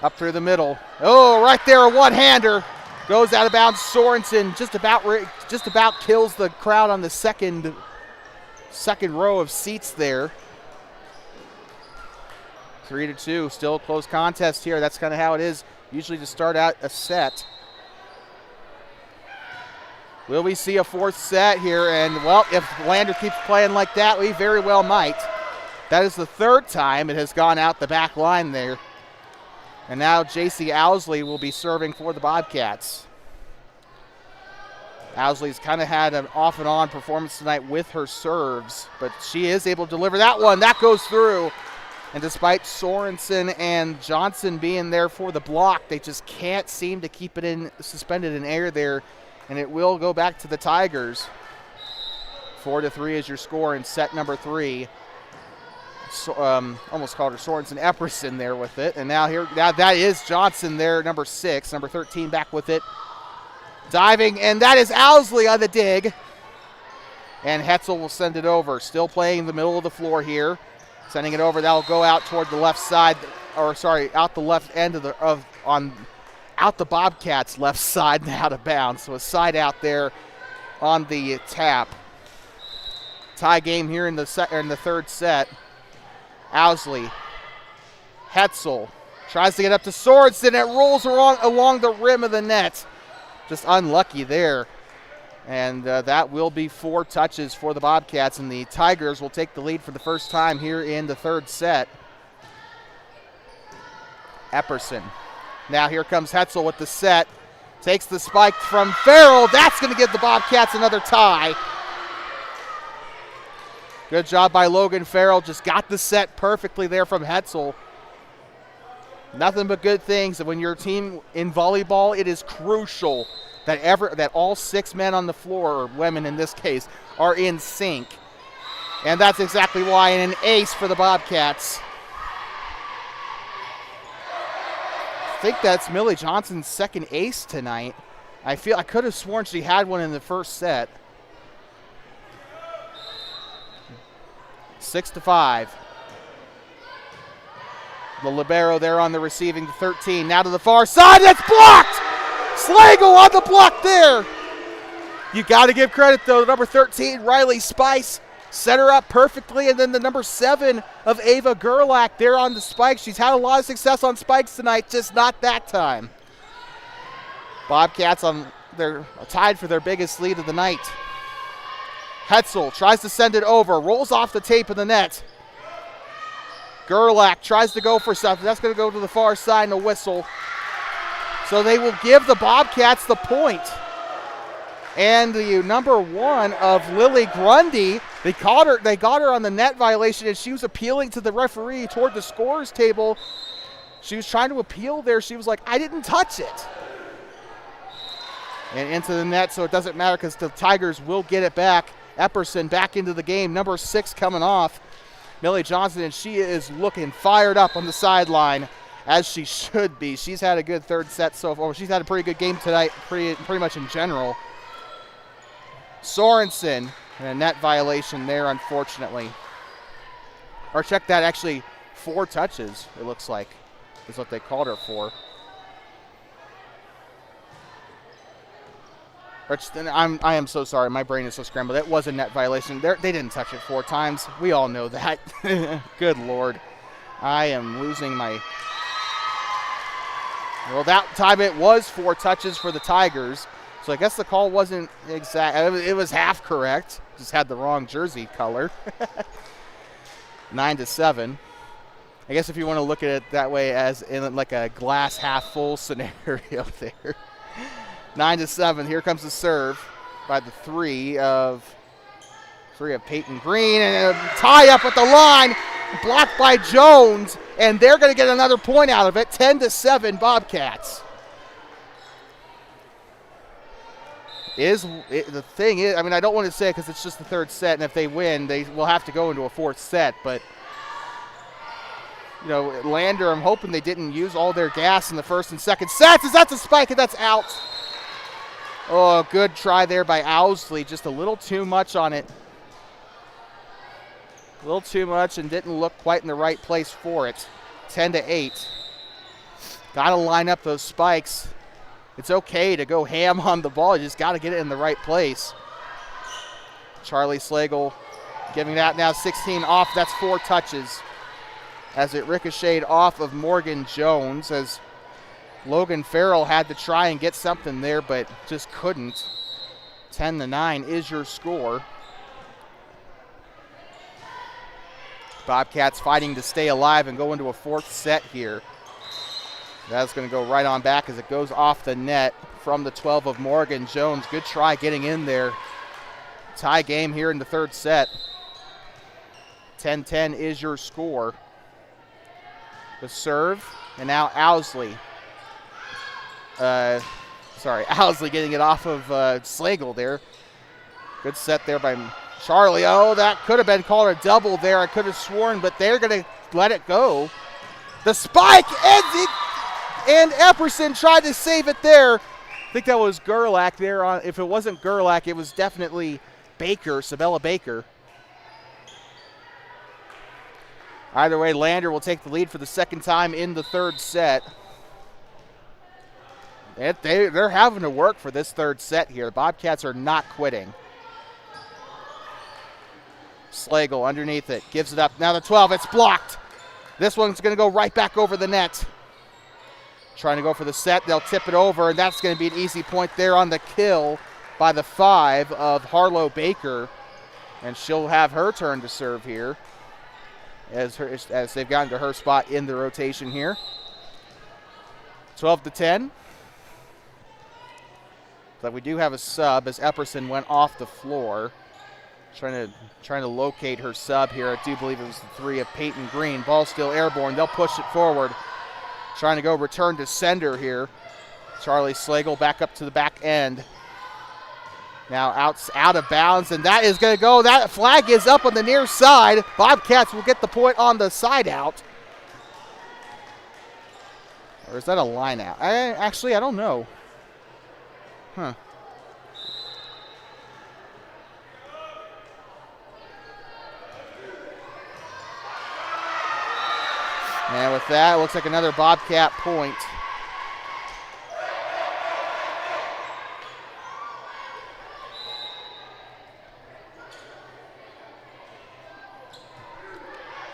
Up through the middle. Oh, right there, a one-hander. Goes out of bounds. Sorensen just about kills the crowd on the second row of seats there. 3-2, still a close contest here. That's kind of how it is usually to start out a set. Will we see a 4th set here? And, well, if Lander keeps playing like that, we very well might. That is the 3rd time it has gone out the back line there. And now J.C. Owsley will be serving for the Bobcats. Owsley's kind of had an off and on performance tonight with her serves, but she is able to deliver that one. That goes through. And despite Sorensen and Johnson being there for the block, they just can't seem to keep it suspended in air there, and it will go back to the Tigers. 4-3 is your score in set number 3. So, almost called her Sorensen, Epperson there with it, and now that is Johnson there, number 6, number 13 back with it. Diving, and that is Owsley on the dig. And Hetzel will send it over. Still playing in the middle of the floor here. Sending it over. That'll go out toward the left side, or sorry, out the left end out the Bobcats' left side and out of bounds. So a side out there on the tap. Tie game here in the third set. Owsley, Hetzel tries to get up to Sorensen. It rolls along the rim of the net. Just unlucky there. And that will be 4 touches for the Bobcats, and the Tigers will take the lead for the first time here in the third set. Epperson. Now here comes Hetzel with the set. Takes the spike from Farrell. That's going to give the Bobcats another tie. Good job by Logan Farrell. Just got the set perfectly there from Hetzel. Nothing but good things. And when your team in volleyball, it is crucial that all 6 men on the floor, or women in this case, are in sync. And that's exactly why, and an ace for the Bobcats. I think that's Millie Johnson's second ace tonight. I could have sworn she had one in the first set. 6-5. The libero there on the receiving 13. Now to the far side. That's blocked! Slagle on the block there. You got to give credit, though. Number 13, Riley Spice, set her up perfectly. And then the number 7 of Ava Gerlach there on the spike. She's had a lot of success on spikes tonight, just not that time. Bobcats they're tied for their biggest lead of the night. Hetzel tries to send it over, rolls off the tape of the net. Gerlach tries to go for something. That's going to go to the far side and a whistle. So they will give the Bobcats the point. And the number 1 of Lily Grundy, they got her on the net violation, and she was appealing to the referee toward the scorer's table. She was trying to appeal there. She was like, I didn't touch it. And into the net, so it doesn't matter because the Tigers will get it back. Epperson back into the game, number 6 coming off. Millie Johnson, and she is looking fired up on the sideline, as she should be. She's had a good third set so far. She's had a pretty good game tonight, pretty much in general. Sorensen, and a net violation there, unfortunately. Or check that, actually 4 touches, it looks like, is what they called her for. I am so sorry. My brain is so scrambled. It was a net violation. They didn't touch it 4 times. We all know that. Good Lord. I am losing my... Well, that time it was 4 touches for the Tigers. So I guess the call wasn't exact. It was half correct. Just had the wrong jersey color. 9-7. I guess if you want to look at it that way, as in like a glass half full scenario there. 9-7. Here comes the serve by the 3 of Peyton Green, and a tie up at the line, blocked by Jones, and they're going to get another point out of it. 10-7 Bobcats. The thing is, I mean, I don't want to say it because it's just the third set, and if they win, they will have to go into a 4th set. But you know, Lander, I'm hoping they didn't use all their gas in the first and second sets. Is that the spike? And that's out. Oh, good try there by Owsley. Just a little too much on it. A little too much and didn't look quite in the right place for it. 10-8. Got to line up those spikes. It's okay to go ham on the ball. You just got to get it in the right place. Charlie Slagle giving that now 16 off. That's 4 touches as it ricocheted off of Morgan Jones, as Logan Farrell had to try and get something there but just couldn't. 10-9 is your score. Bobcats fighting to stay alive and go into a 4th set here. That's going to go right on back as it goes off the net from the 12 of Morgan Jones. Good try getting in there. Tie game here in the third set. 10-10 is your score. The serve, and now Owsley. Owsley getting it off of Slagle there. Good set there by Charlie. Oh, that could have been called a double there. I could have sworn, but they're going to let it go. The spike, and Epperson tried to save it there. I think that was Gerlach there. If it wasn't Gerlach, it was definitely Baker, Sabella Baker. Either way, Lander will take the lead for the second time in the third set. They're having to work for this third set here. The Bobcats are not quitting. Slagle underneath it, gives it up. Now the 12, it's blocked. This one's going to go right back over the net. Trying to go for the set, they'll tip it over, and that's going to be an easy point there on the kill by the 5 of Harlow Baker. And she'll have her turn to serve here as they've gotten to her spot in the rotation here. 12-10. But we do have a sub as Epperson went off the floor. Trying to locate her sub here. I do believe it was the 3 of Peyton Green. Ball still airborne. They'll push it forward. Trying to go return to sender here. Charlie Slagle back up to the back end. Now out of bounds, and that is going to go. That flag is up on the near side. Bobcats will get the point on the side out. Or is that a line out? Actually, I don't know. Huh. And with that, it looks like another Bobcat point.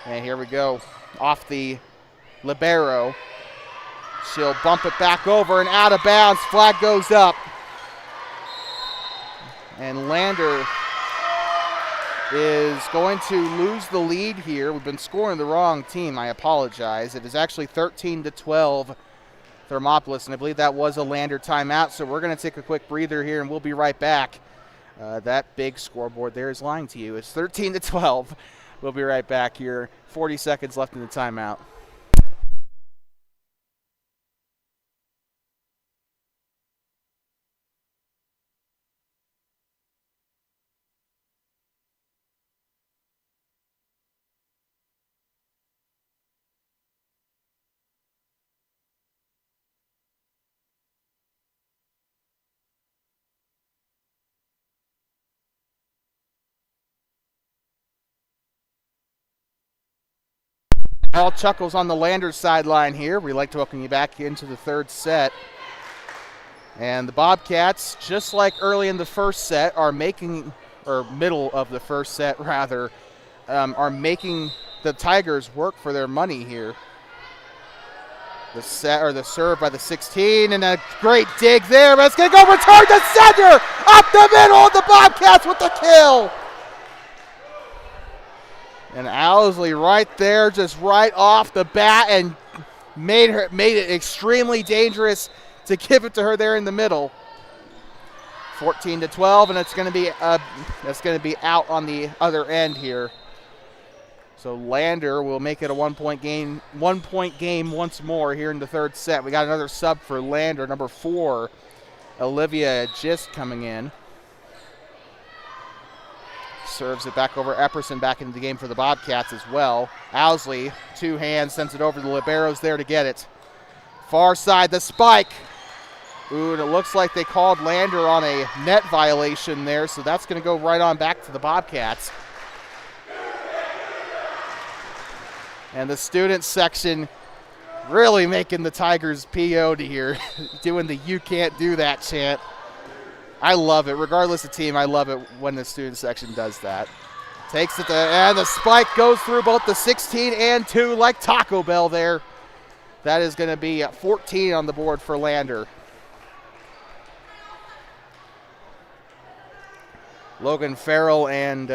And here we go. Off the libero. She'll bump it back over and out of bounds. Flag goes up. And Lander is going to lose the lead here. We've been scoring the wrong team. I apologize. It is actually 13-12 Thermopolis, and I believe that was a Lander timeout, so we're going to take a quick breather here, and we'll be right back. That big scoreboard there is lying to you. It's 13-12. We'll be right back here. 40 seconds left in the timeout. All chuckles on the Lander sideline here. We'd like to welcome you back into the third set. And the Bobcats, just like early in the first set, are making, or middle of the first set rather, are making the Tigers work for their money here. The serve by the 16, and a great dig there, but it's going to go return to center, up the middle of the Bobcats with the kill. And Owsley right there, just right off the bat, and made it extremely dangerous to give it to her there in the middle. 14-12, and it's going to be out on the other end here. So Lander will make it a 1 point game once more here in the third set. We got another sub for Lander, number 4, Olivia Gist coming in. Serves it back over Epperson, back into the game for the Bobcats as well. Owsley, 2 hands, sends it over to the liberos there to get it. Far side, the spike. Ooh, and it looks like they called Lander on a net violation there, so that's going to go right on back to the Bobcats. And the student section really making the Tigers PO'd here, doing the "you can't do that" chant. I love it. Regardless of team, I love it when the student section does that. Takes it and the spike goes through both the 16 and 2 like Taco Bell there. That is going to be 14 on the board for Lander. Logan Farrell and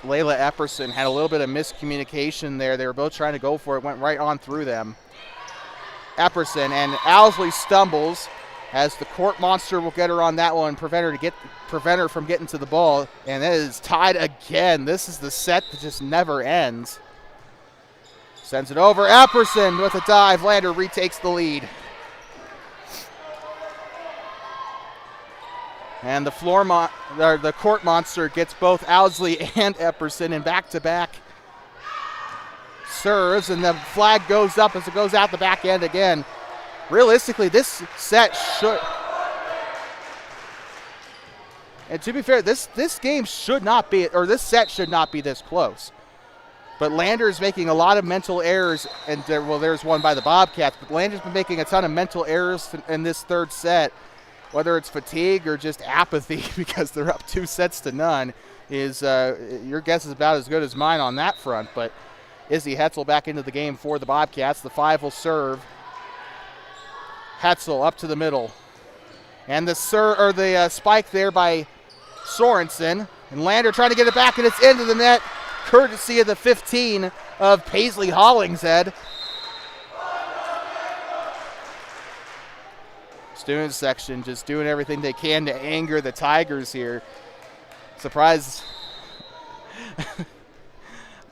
Layla Epperson had a little bit of miscommunication there. They were both trying to go for it, went right on through them. Epperson, and Owsley stumbles as the court monster will get her on that one, prevent her from getting to the ball, and it is tied again. This is the set that just never ends. Sends it over. Epperson with a dive. Lander retakes the lead. And the court monster gets both Owsley and Epperson in back-to-back serves, and the flag goes up as it goes out the back end again. Realistically, this set should, and to be fair, this game should not be, or this set should not be this close. But Lander's making a lot of mental errors, and there's one by the Bobcats, but Lander's been making a ton of mental errors in this third set, whether it's fatigue or just apathy because they're up 2-0. Your guess is about as good as mine on that front. But Izzy Hetzel back into the game for the Bobcats. The 5 will serve. Hetzel up to the middle. And the spike there by Sorensen. And Lander trying to get it back, and it's into the net, courtesy of the 15 of Paisley Hollingshead. Student section just doing everything they can to anger the Tigers here. Surprise.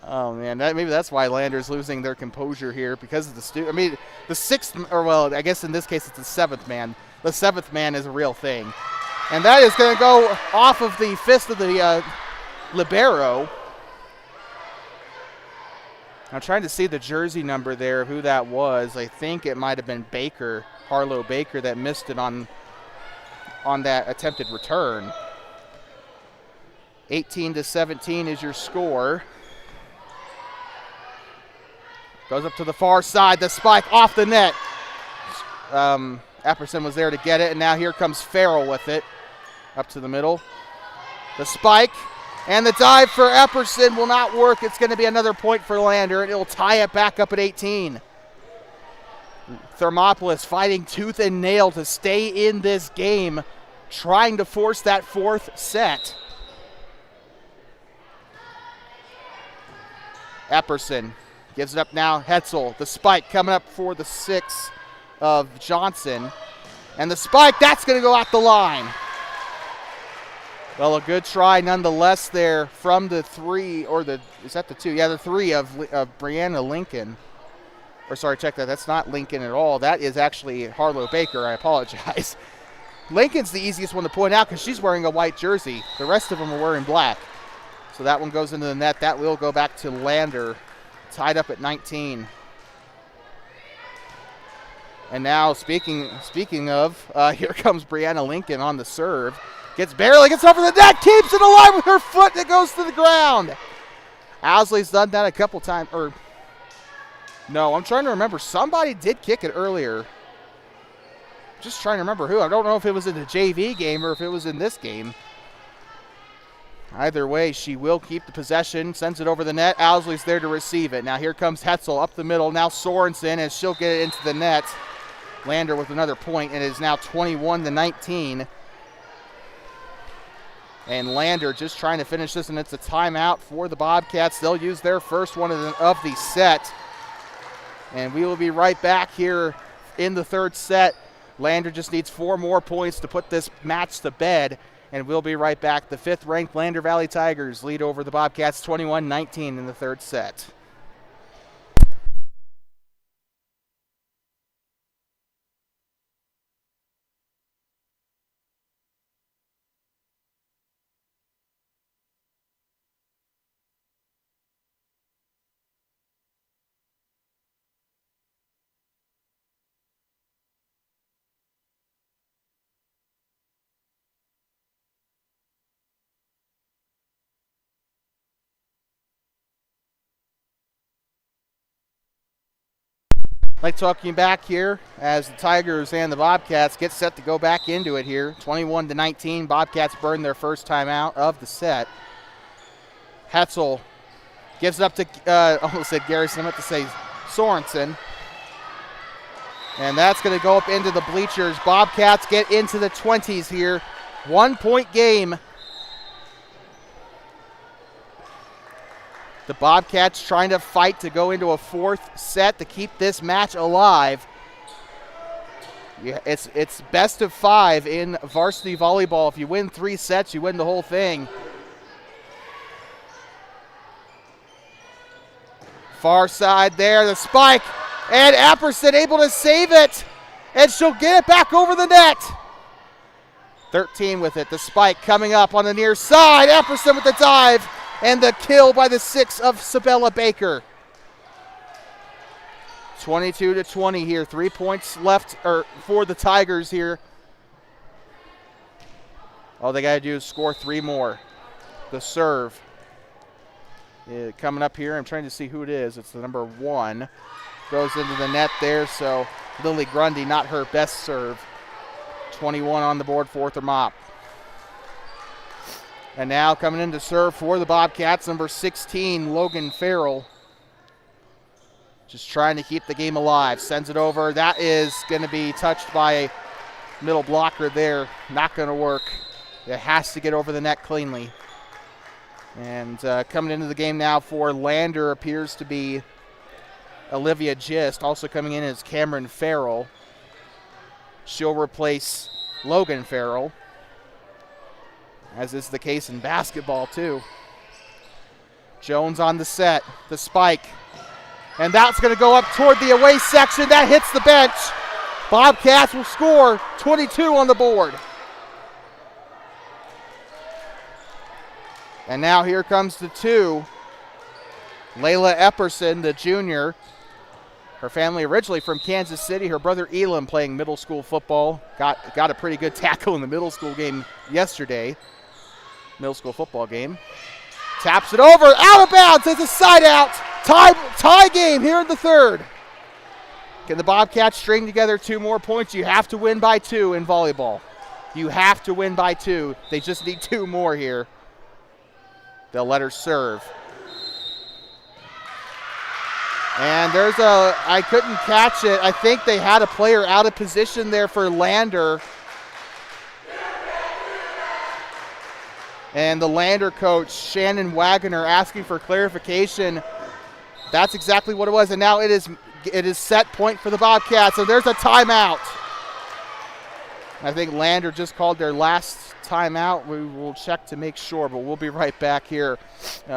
Oh, man, maybe that's why Lander's losing their composure here, because of the sixth, or well, I guess in this case it's the 7th man. The 7th man is a real thing. And that is going to go off of the fist of the libero. I'm trying to see the jersey number there, who that was. I think it might have been Baker, Harlow Baker, that missed it on that attempted return. 18-17 is your score. Goes up to the far side. The spike off the net. Epperson was there to get it, and now here comes Farrell with it. Up to the middle. The spike. And the dive for Epperson will not work. It's going to be another point for Lander, and it will tie it back up at 18. Thermopolis fighting tooth and nail to stay in this game, trying to force that 4th set. Epperson gives it up now. Hetzel, the spike coming up for the 6 of Johnson. And the spike, that's going to go out the line. Well, a good try nonetheless there from the 3, or is that the 2? Yeah, the 3 of Brianna Lincoln. Or sorry, check that. That's not Lincoln at all. That is actually Harlow Baker. I apologize. Lincoln's the easiest one to point out because she's wearing a white jersey. The rest of them are wearing black. So that one goes into the net. That will go back to Lander, tied up at 19. And now, speaking of, here comes Brianna Lincoln on the serve. Barely gets over the net, keeps it alive with her foot, and it goes to the ground. Owsley's done that a couple times. No, I'm trying to remember. Somebody did kick it earlier. Just trying to remember who. I don't know if it was in the JV game or if it was in this game. Either way, she will keep the possession, sends it over the net. Owsley's there to receive it. Now here comes Hetzel up the middle. Now Sorensen, as she'll get it into the net. Lander with another point, and it is now 21-19. And Lander just trying to finish this, and it's a timeout for the Bobcats. They'll use their first one of the set. And we will be right back here in the third set. Lander just needs 4 more points to put this match to bed. And we'll be right back. The 5th-ranked Lander Valley Tigers lead over the Bobcats 21-19 in the third set. Like talking back here as the Tigers and the Bobcats get set to go back into it here. 21-19, Bobcats burn their first timeout of the set. Hetzel gives it up to, almost said Garrison, I meant to say Sorensen. And that's going to go up into the bleachers. Bobcats get into the 20s here. 1-point game. The Bobcats trying to fight to go into a fourth set to keep this match alive. Yeah, it's best of 5 in varsity volleyball. If you win 3 sets, you win the whole thing. Far side there, the spike, and Epperson able to save it, and she'll get it back over the net. 13 with it, the spike coming up on the near side. Epperson with the dive, and the kill by the 6 of Sabella Baker. 22-20 here, 3 points left for the Tigers here. All they got to do is score 3 more. The serve coming up here. I'm trying to see who it is. It's the number 1. Goes into the net there, so Lily Grundy, not her best serve. 21 on the board for Thermop. And now coming in to serve for the Bobcats, number 16, Logan Farrell. Just trying to keep the game alive. Sends it over. That is going to be touched by a middle blocker there. Not going to work. It has to get over the net cleanly. And coming into the game now for Lander appears to be Olivia Gist. Also coming in is Cameron Farrell. She'll replace Logan Farrell, as is the case in basketball too. Jones on the set. The spike. And that's going to go up toward the away section. That hits the bench. Bobcats will score 22 on the board. And now here comes the 2. Layla Epperson, the junior. Her family originally from Kansas City. Her brother Elam playing middle school football. Got a pretty good tackle in the middle school game yesterday. Middle school football game. Taps it over, out of bounds, it's a side out. Tie game here in the third. Can the Bobcats string together 2 more points? You have to win by 2 in volleyball. You have to win by 2. They just need 2 more here. They'll let her serve. And there's I couldn't catch it. I think they had a player out of position there for Lander. And the Lander coach, Shannon Wagoner, asking for clarification. That's exactly what it was. And now it is set point for the Bobcats. So there's a timeout. I think Lander just called their last timeout. We will check to make sure, but we'll be right back here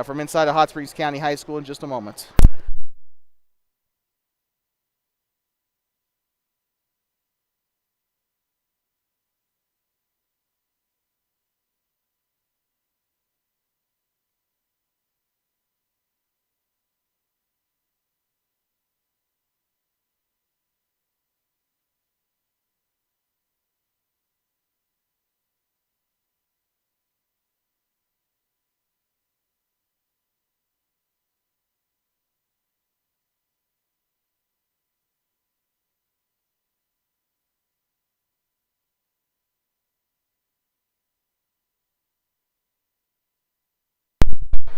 from inside of Hot Springs County High School in just a moment.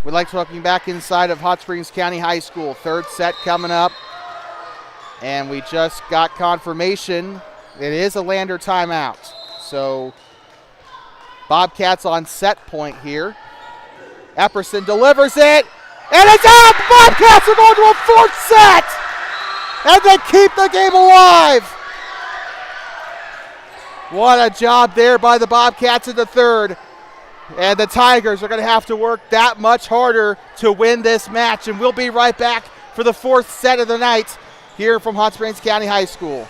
We'd like to welcome you back inside of Hot Springs County High School. Third set coming up. And we just got confirmation. It is a Lander timeout. So Bobcats on set point here. Epperson delivers it. And it's out! The Bobcats are going to a 4th set! And they keep the game alive! What a job there by the Bobcats in the third. And the Tigers are going to have to work that much harder to win this match. And we'll be right back for the 4th set of the night here from Hot Springs County High School.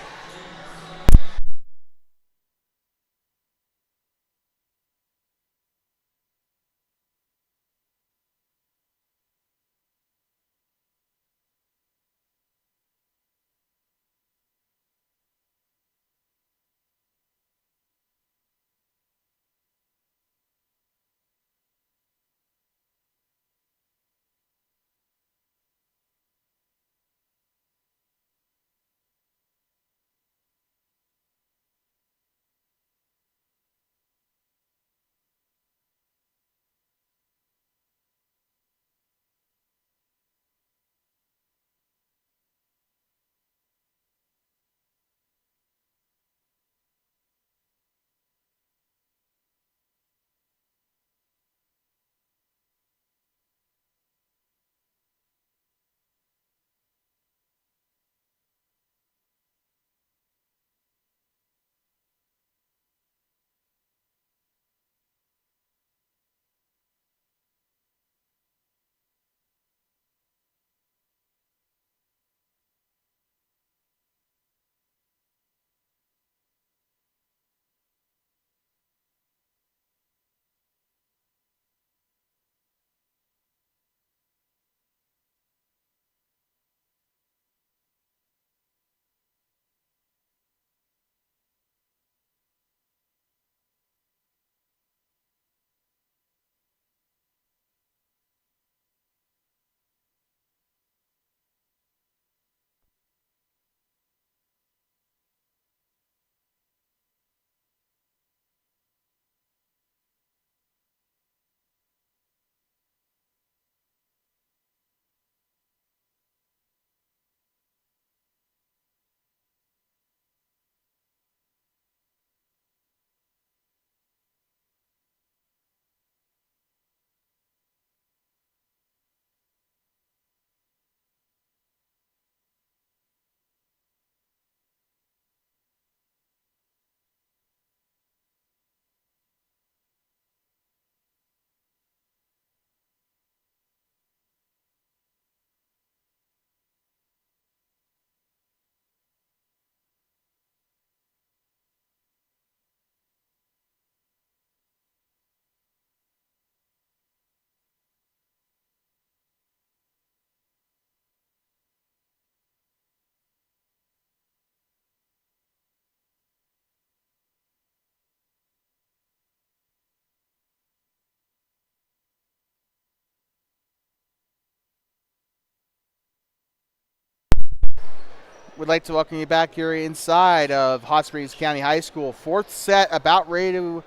We'd like to welcome you back here inside of Hot Springs County High School. Fourth set, about ready to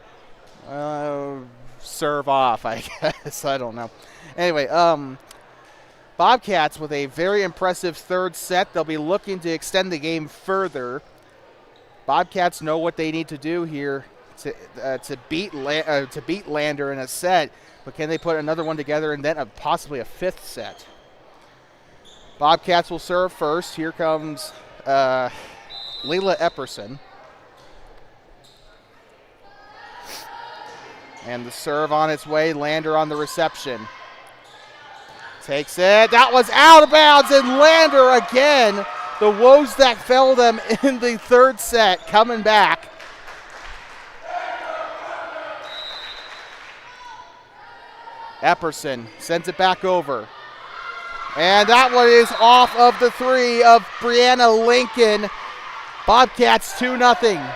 serve off, I guess. I don't know. Anyway, Bobcats with a very impressive third set. They'll be looking to extend the game further. Bobcats know what they need to do here to beat Lander in a set, but can they put another one together and then possibly a fifth set? Bobcats will serve first. Here comes Layla Epperson. And the serve on its way. Lander on the reception. Takes it. That was out of bounds, and Lander again. The woes that fell them in the third set coming back. Epperson sends it back over. And that one is off of the three of Brianna Lincoln. Bobcats 2-0.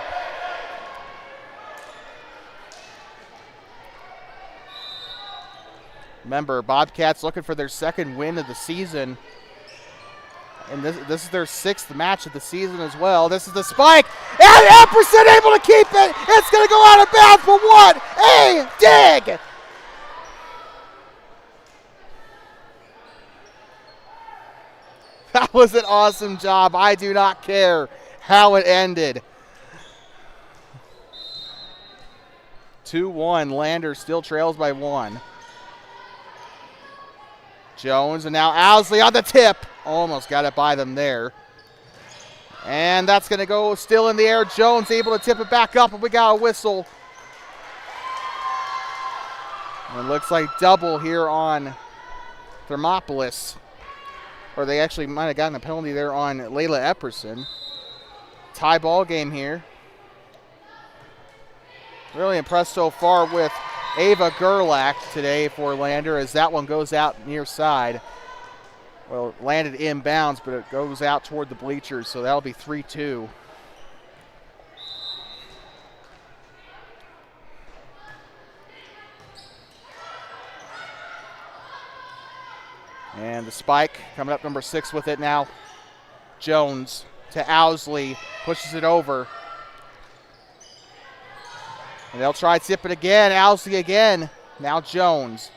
Remember, Bobcats looking for their second win of the season. And this is their sixth match of the season as well. This is the spike. And Epperson able to keep it. It's going to go out of bounds, but what a dig! That was an awesome job. I do not care how it ended. 2-1. Lander still trails by 1. Jones, and now Owsley on the tip. Almost got it by them there. And that's going to go still in the air. Jones able to tip it back up, and we got a whistle. And it looks like double here on Thermopolis. Or they actually might have gotten a penalty there on Layla Epperson. Tie ball game here. Really impressed so far with Ava Gerlach today for Lander, as that one goes out near side. Well, it landed inbounds, but it goes out toward the bleachers, so that'll be 3-2. And the spike coming up, number 6 with it now. Jones to Owsley, pushes it over. And they'll try to tip it again. Owsley again. Now Jones.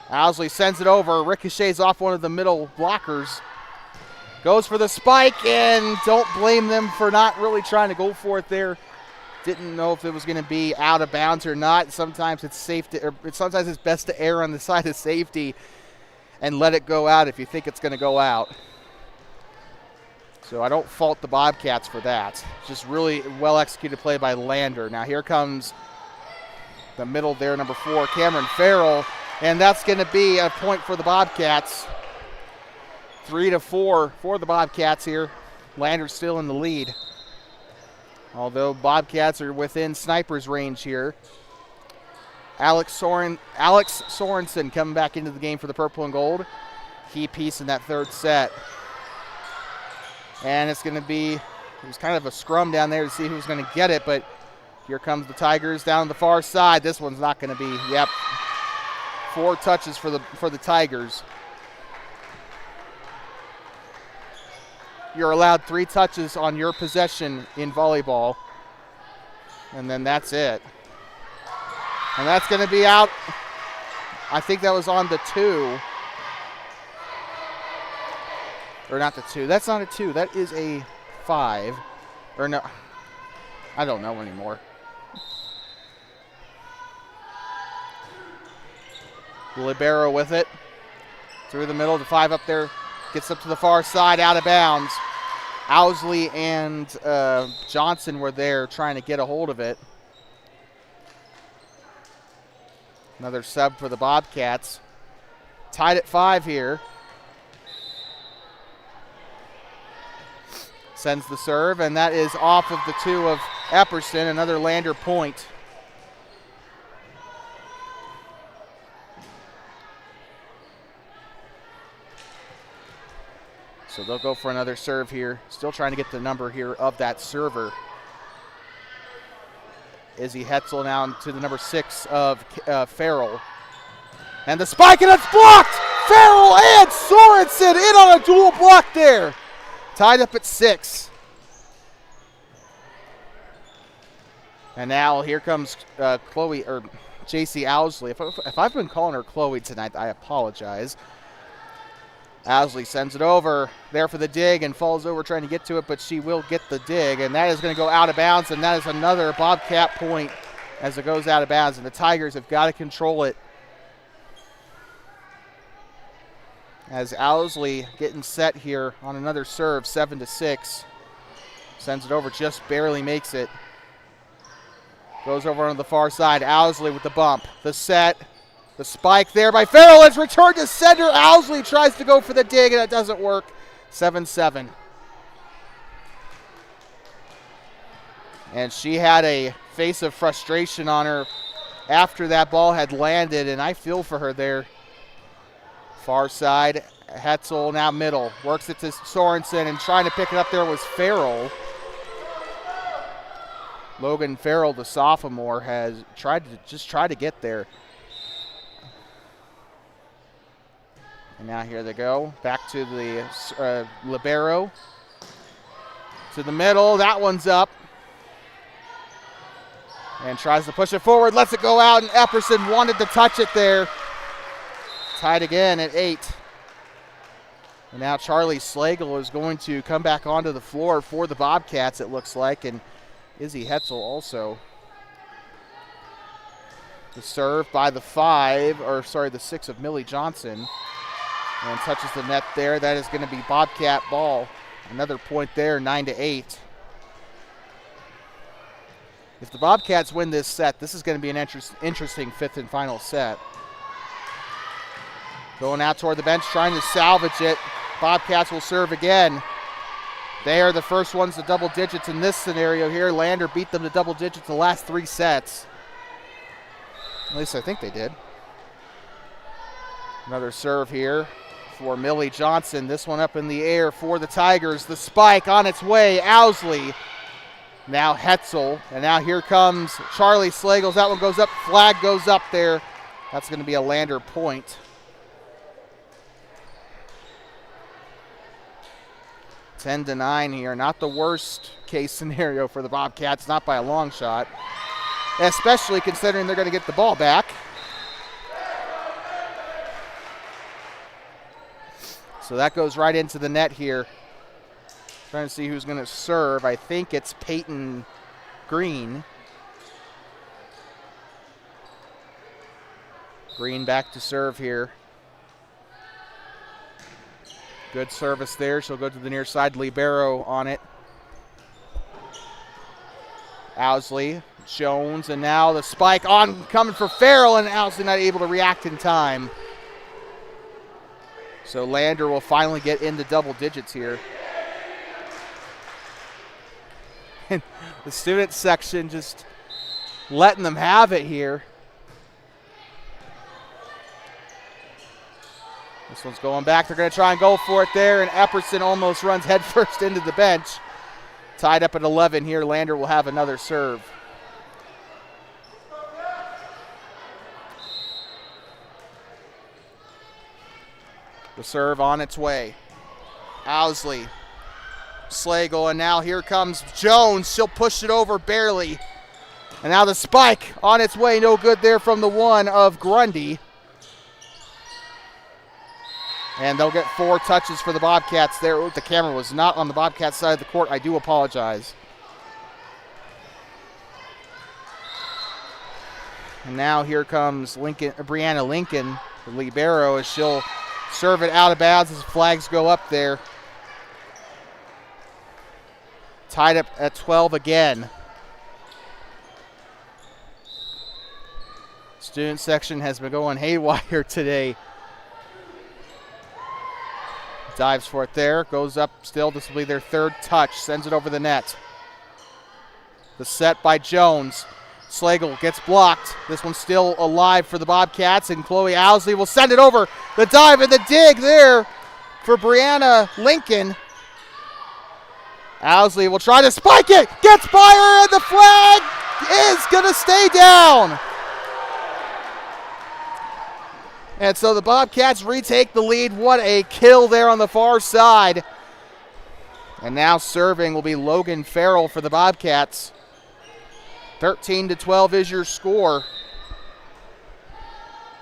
Owsley sends it over. Ricochets off one of the middle blockers. Goes for the spike, and don't blame them for not really trying to go for it there. Didn't know if it was going to be out of bounds or not. Sometimes it's safe to, or sometimes it's best to err on the side of safety and let it go out if you think it's going to go out. So I don't fault the Bobcats for that. Just really well executed play by Lander. Now here comes the middle there, number 4, Cameron Farrell, and that's going to be a point for the Bobcats. 3-4 for the Bobcats here. Lander's still in the lead. Although Bobcats are within sniper's range here. Alex Sorensen coming back into the game for the purple and gold. Key piece in that third set. And it's going to be, it was kind of a scrum down there to see who's going to get it, but here comes the Tigers down the far side. This one's not going to be, 4 touches for the Tigers. You're allowed 3 touches on your possession in volleyball, and then that's it. And that's going to be out. I think that was on the 2. Or not the 2. That's not a 2. That is a 5. Or no. I don't know anymore. Libero with it. Through the middle. The 5 up there. Gets up to the far side. Out of bounds. Owsley and Johnson were there trying to get a hold of it. Another sub for the Bobcats. Tied at 5 here. Sends the serve, and that is off of the 2 of Epperson. Another Lander point. So they'll go for another serve here. Still trying to get the number here of that server. Izzy Hetzel now to the number 6 of Farrell. And the spike, and it's blocked! Farrell and Sorensen in on a dual block there. Tied up at 6. And now here comes Chloe, or JC Owsley. If I've been calling her Chloe tonight, I apologize. Owsley sends it over there for the dig and falls over trying to get to it, but she will get the dig, and that is going to go out of bounds, and that is another Bobcat point as it goes out of bounds, and the Tigers have got to control it. As Owsley getting set here on another serve, 7-6. Sends it over, just barely makes it. Goes over on the far side. Owsley with the bump. The set. The spike there by Farrell. It's returned to center. Owsley tries to go for the dig, and it doesn't work. 7-7. And she had a face of frustration on her after that ball had landed, and I feel for her there. Far side. Hetzel now middle. Works it to Sorensen, and trying to pick it up there was Farrell. Logan Farrell, the sophomore, has tried to get there. And now here they go. Back to the libero. To the middle. That one's up. And tries to push it forward. Lets it go out, and Epperson wanted to touch it there. Tied again at 8. And now Charlie Slagle is going to come back onto the floor for the Bobcats, it looks like, and Izzy Hetzel also. The serve by the 6 of Millie Johnson. And touches the net there. That is going to be Bobcat ball. Another point there, 9-8. If the Bobcats win this set, this is going to be an interesting 5th and final set. Going out toward the bench, trying to salvage it. Bobcats will serve again. They are the first ones to double digits in this scenario here. Lander beat them to double digits the last 3 sets. At least I think they did. Another serve here for Millie Johnson. This one up in the air for the Tigers. The spike on its way. Owsley. Now Hetzel. And now here comes Charlie Slagles. That one goes up. Flag goes up there. That's going to be a Lander point. 10-9 here. Not the worst case scenario for the Bobcats, not by a long shot, especially considering they're going to get the ball back. So that goes right into the net here. Trying to see who's going to serve. I think it's Peyton Green. Green back to serve here. Good service there. She'll go to the near side. Libero on it. Owsley, Jones, and now the spike on coming for Farrell, and Owsley not able to react in time. So Lander will finally get into double digits here. And the student section just letting them have it here. This one's going back. They're going to try and go for it there, and Epperson almost runs headfirst into the bench. Tied up at 11 here. Lander will have another serve. The serve on its way. Owsley, Slagle, and now here comes Jones. She'll push it over barely. And now the spike on its way. No good there from the 1 of Grundy. And they'll get 4 touches for the Bobcats there. Ooh, the camera was not on the Bobcats side of the court. I do apologize. And now here comes Brianna Lincoln, the libero, as she'll serve it out of bounds as flags go up there. Tied up at 12 again. Student section has been going haywire today. Dives for it there, goes up still. This will be their 3rd touch, sends it over the net. The set by Jones. Slagle gets blocked. This one's still alive for the Bobcats, and Chloe Owsley will send it over. The dive and the dig there for Brianna Lincoln. Owsley will try to spike it, gets by her, and the flag is going to stay down. And so the Bobcats retake the lead. What a kill there on the far side. And now serving will be Logan Farrell for the Bobcats. 13-12 is your score.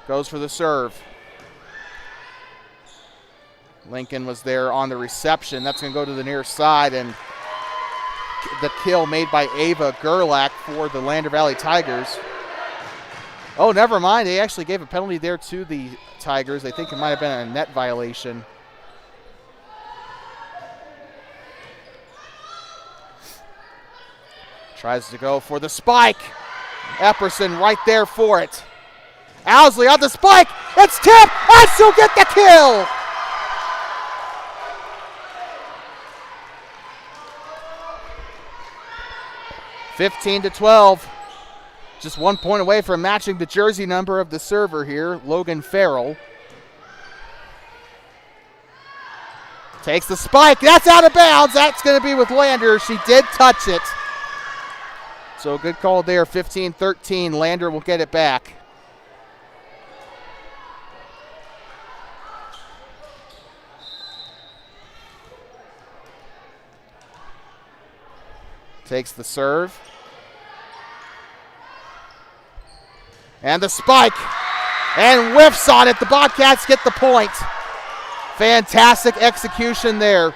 Goes for the serve. Lincoln was there on the reception. That's going to go to the near side, and the kill made by Ava Gerlach for the Lander Valley Tigers. Oh, never mind. They actually gave a penalty there to the Tigers. I think it might have been a net violation. Tries to go for the spike. Epperson right there for it. Owsley on the spike. It's tipped, and she'll get the kill. (15-12). Just 1 point away from matching the jersey number of the server here, Logan Farrell. Takes the spike. That's out of bounds. That's going to be with Lander. She did touch it. So good call there, 15-13. Lander will get it back. Takes the serve. And the spike. And whiffs on it. The Bobcats get the point. Fantastic execution there.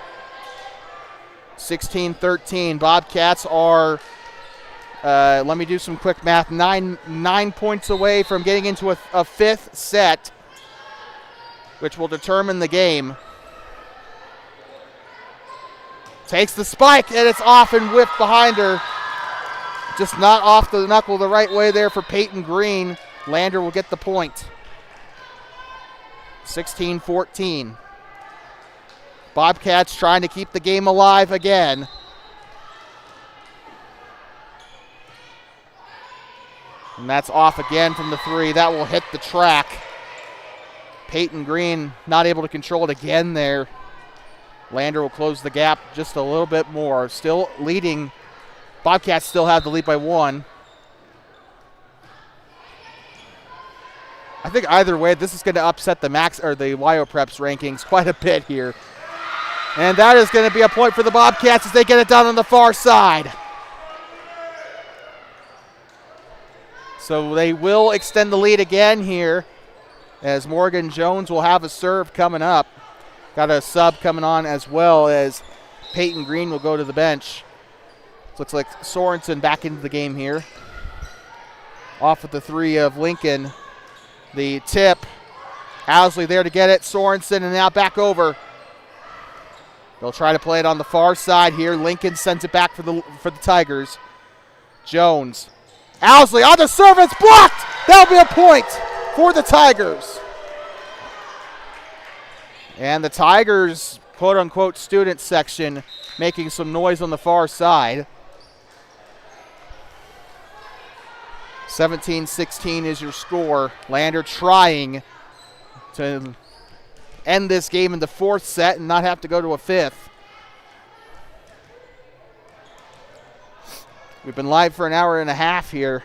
16-13. Bobcats are, let me do some quick math, nine points away from getting into a fifth set, which will determine the game. Takes the spike, and it's off and whipped behind her. Just not off the knuckle the right way there for Peyton Green. Lander will get the point. 16-14. Bobcats trying to keep the game alive again. And that's off again from the three. That will hit the track. Peyton Green not able to control it again there. Lander will close the gap just a little bit more. Still leading. Bobcats still have the lead by one. I think either way, this is going to upset the the YO Preps rankings quite a bit here. And that is going to be a point for the Bobcats as they get it done on the far side. So they will extend the lead again here, as Morgan Jones will have a serve coming up. Got a sub coming on as well, as Peyton Green will go to the bench. Looks like Sorensen back into the game here. Off with the three of Lincoln. The tip. Owsley there to get it. Sorensen, and now back over. They'll try to play it on the far side here. Lincoln sends it back for the Tigers. Jones. Owsley on the serve. It's blocked. That'll be a point for the Tigers. And the Tigers, quote-unquote, student section making some noise on the far side. 17-16 is your score. Lander trying to end this game in the fourth set and not have to go to a fifth. We've been live for an hour and a half here,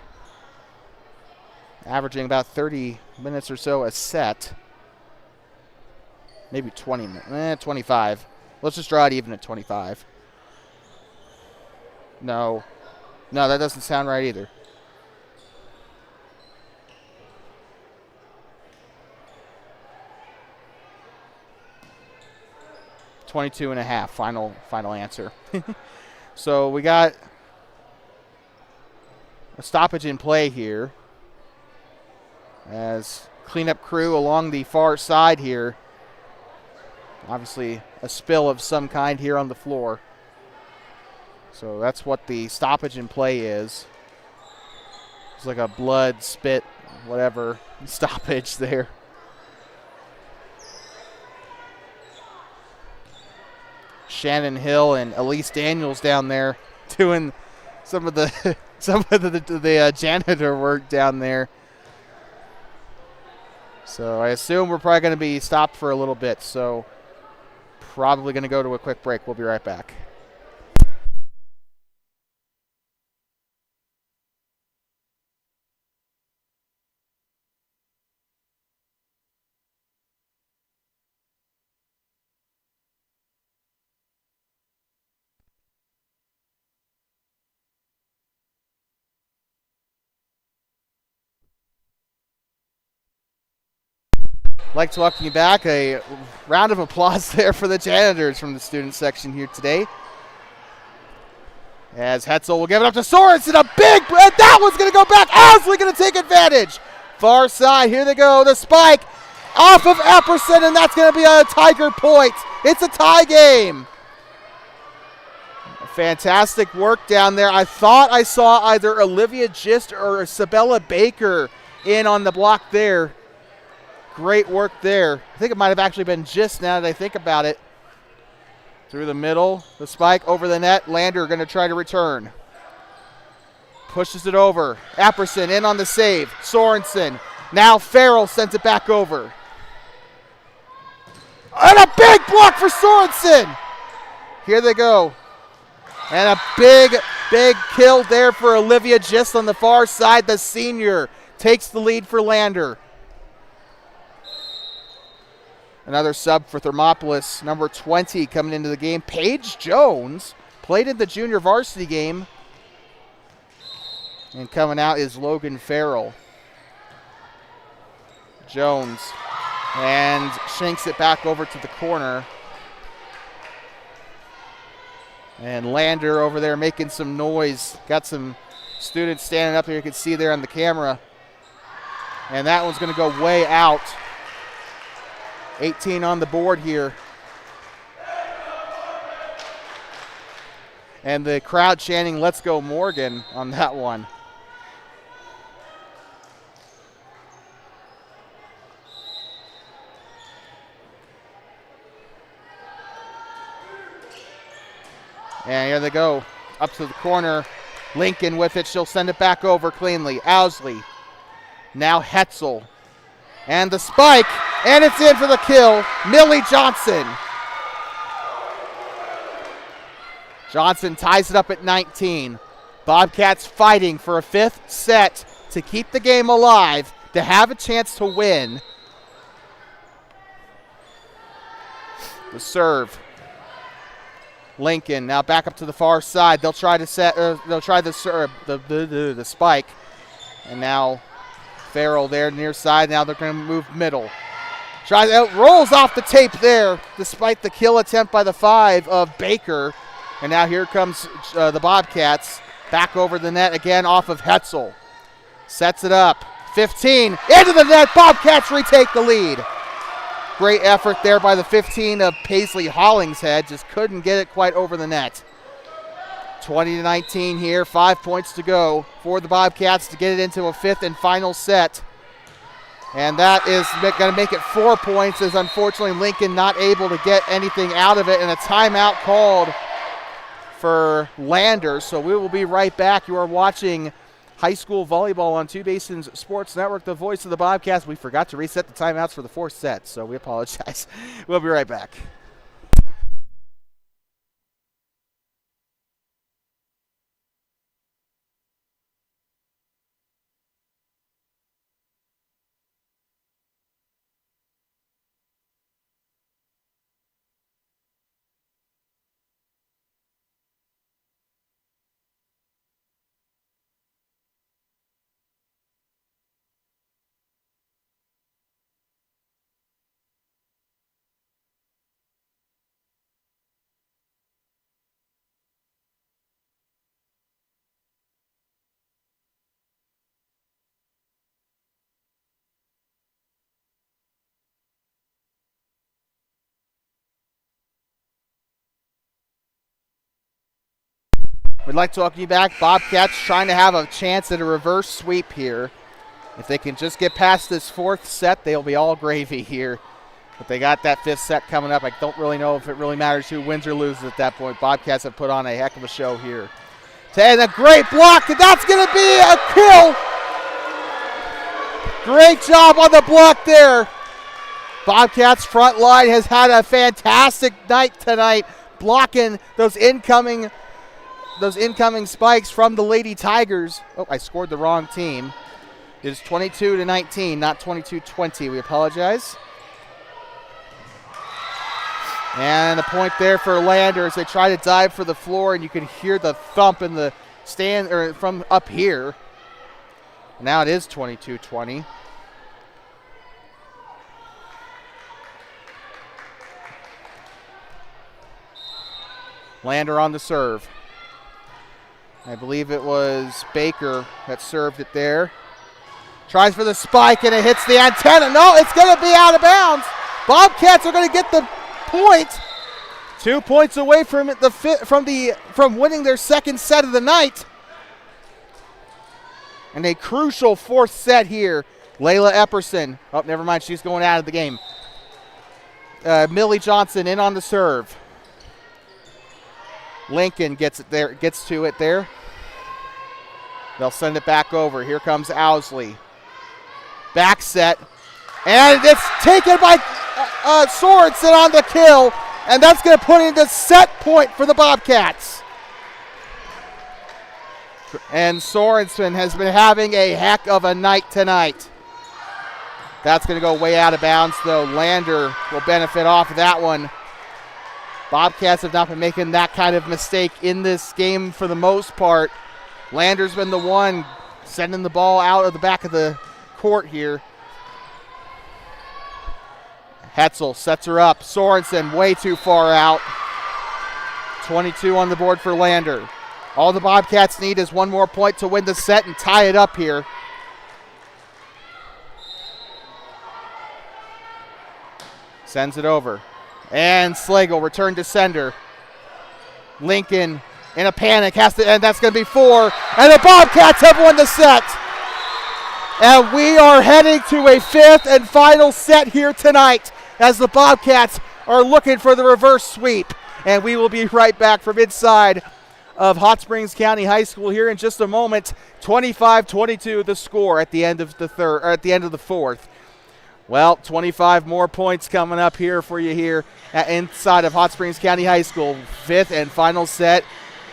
averaging about 30 minutes or so a set. Maybe 25. Let's just draw it even at 25. No, that doesn't sound right either. $22.5, final answer. So we got a stoppage in play here, as cleanup crew along the far side here. Obviously a spill of some kind here on the floor. So that's what the stoppage in play is. It's like a blood, spit, whatever stoppage there. Shannon Hill and Elise Daniels down there doing some of the janitor work down there. So I assume we're probably going to be stopped for a little bit. So probably going to go to a quick break. We'll be right back. like to welcome you back. A round of applause there for the janitors from the student section here today. As Hetzel will give it up to Sorensen, a big, that one's going to go back. Owsley going to take advantage. Far side, here they go. The spike off of Epperson, and that's going to be a Tiger point. It's a tie game. Fantastic work down there. I thought I saw either Olivia Gist or Sabella Baker in on the block there. Great work there. I think it might have actually been Gist now that I think about it. Through the middle, the spike over the net. Lander going to try to return. Pushes it over. Apperson in on the save. Sorensen. Now Farrell sends it back over. And a big block for Sorensen. Here they go. And a big kill there for Olivia Gist on the far side. The senior takes the lead for Lander. Another sub for Thermopolis, number 20 coming into the game. Paige Jones played in the junior varsity game. And coming out is Logan Farrell. Jones and shanks it back over to the corner. And Lander over there making some noise. Got some students standing up there you can see there on the camera. And that one's going to go way out. 18 on the board here. And the crowd chanting, "Let's go Morgan" on that one. And here they go, up to the corner. Lincoln with it, she'll send it back over cleanly. Owsley, now Hetzel. And the spike, and it's in for the kill. Millie Johnson. Johnson ties it up at 19. Bobcats fighting for a fifth set to keep the game alive, to have a chance to win. The serve. Lincoln now back up to the far side. They'll try to set. They'll try the serve, the spike, and now Farrell there near side. Now they're going to move middle. Rolls off the tape there, despite the kill attempt by the 5 of Baker. And now here comes the Bobcats back over the net again off of Hetzel. Sets it up. 15 into the net. Bobcats retake the lead. Great effort there by the 15 of Paisley Hollingshead. Just couldn't get it quite over the net. 20-19 here. 5 points to go for the Bobcats to get it into a fifth and final set. And that is going to make it 4 points, as unfortunately Lincoln not able to get anything out of it, and a timeout called for Lander. So we will be right back. You are watching high school volleyball on Two Basins Sports Network, the voice of the Bobcats. We forgot to reset the timeouts for the fourth set, so we apologize. We'll be right back. We'd like to welcome you back. Bobcats trying to have a chance at a reverse sweep here. If they can just get past this fourth set, they'll be all gravy here. But they got that fifth set coming up. I don't really know if it really matters who wins or loses at that point. Bobcats have put on a heck of a show here. And a great block, and that's going to be a kill. Great job on the block there. Bobcats front line has had a fantastic night tonight, blocking those incoming spikes from the Lady Tigers. Oh, I scored the wrong team. It is 22-19, not 22-20. We apologize. And a point there for Lander as they try to dive for the floor, and you can hear the thump in the stand or from up here. Now it is 22-20. Lander on the serve. I believe it was Baker that served it there. Tries for the spike, and it hits the antenna. No, it's going to be out of bounds. Bobcats are going to get the point. 2 points away from winning their second set of the night. And a crucial fourth set here. Layla Epperson. Oh, never mind. She's going out of the game. Millie Johnson in on the serve. Lincoln gets to it there. They'll send it back over. Here comes Owsley. Back set. And it's taken by Sorensen on the kill. And that's going to put in the set point for the Bobcats. And Sorensen has been having a heck of a night tonight. That's going to go way out of bounds, though. Lander will benefit off of that one. Bobcats have not been making that kind of mistake in this game for the most part. Lander's been the one sending the ball out of the back of the court here. Hetzel sets her up. Sorensen way too far out. 22 on the board for Lander. All the Bobcats need is one more point to win the set and tie it up here. Sends it over. And Slagle returned to sender. Lincoln in a panic and that's going to be 4. And the Bobcats have won the set. And we are heading to a 5th and final set here tonight as the Bobcats are looking for the reverse sweep. And we will be right back from inside of Hot Springs County High School here in just a moment. 25-22 the score at the end of the fourth. Well, 25 more points coming up here for you here inside of Hot Springs County High School. 5th and final set.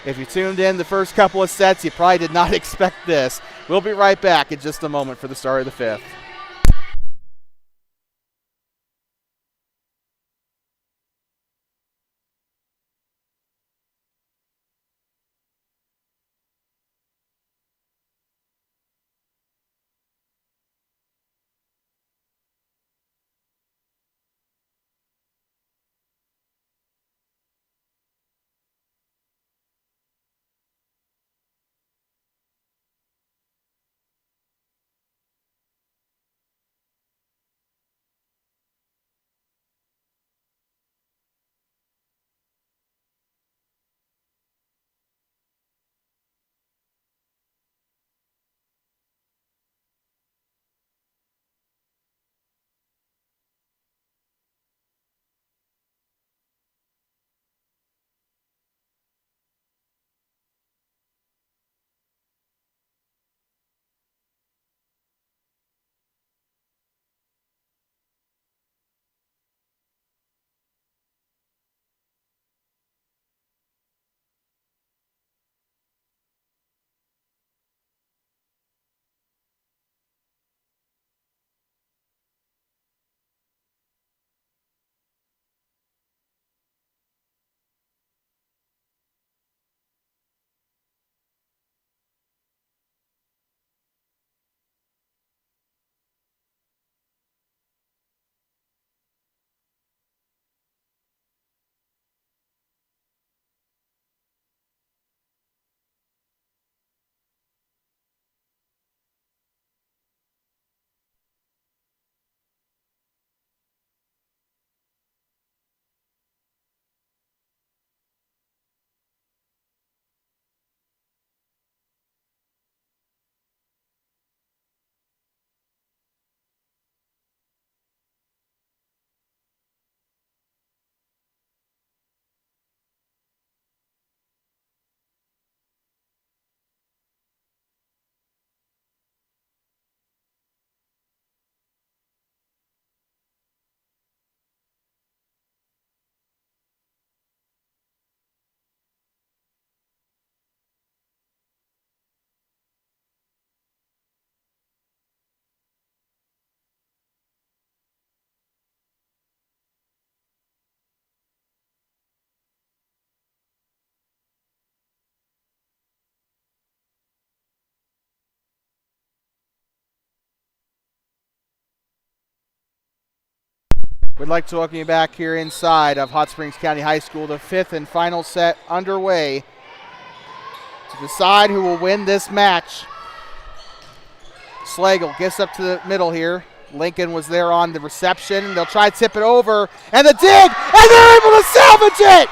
If you tuned in the first couple of sets, you probably did not expect this. We'll be right back in just a moment for the start of the 5th. We'd like to welcome you back here inside of Hot Springs County High School. The fifth and final set underway to decide who will win this match. Slagle gets up to the middle here. Lincoln was there on the reception. They'll try to tip it over, and the dig, and they're able to salvage it!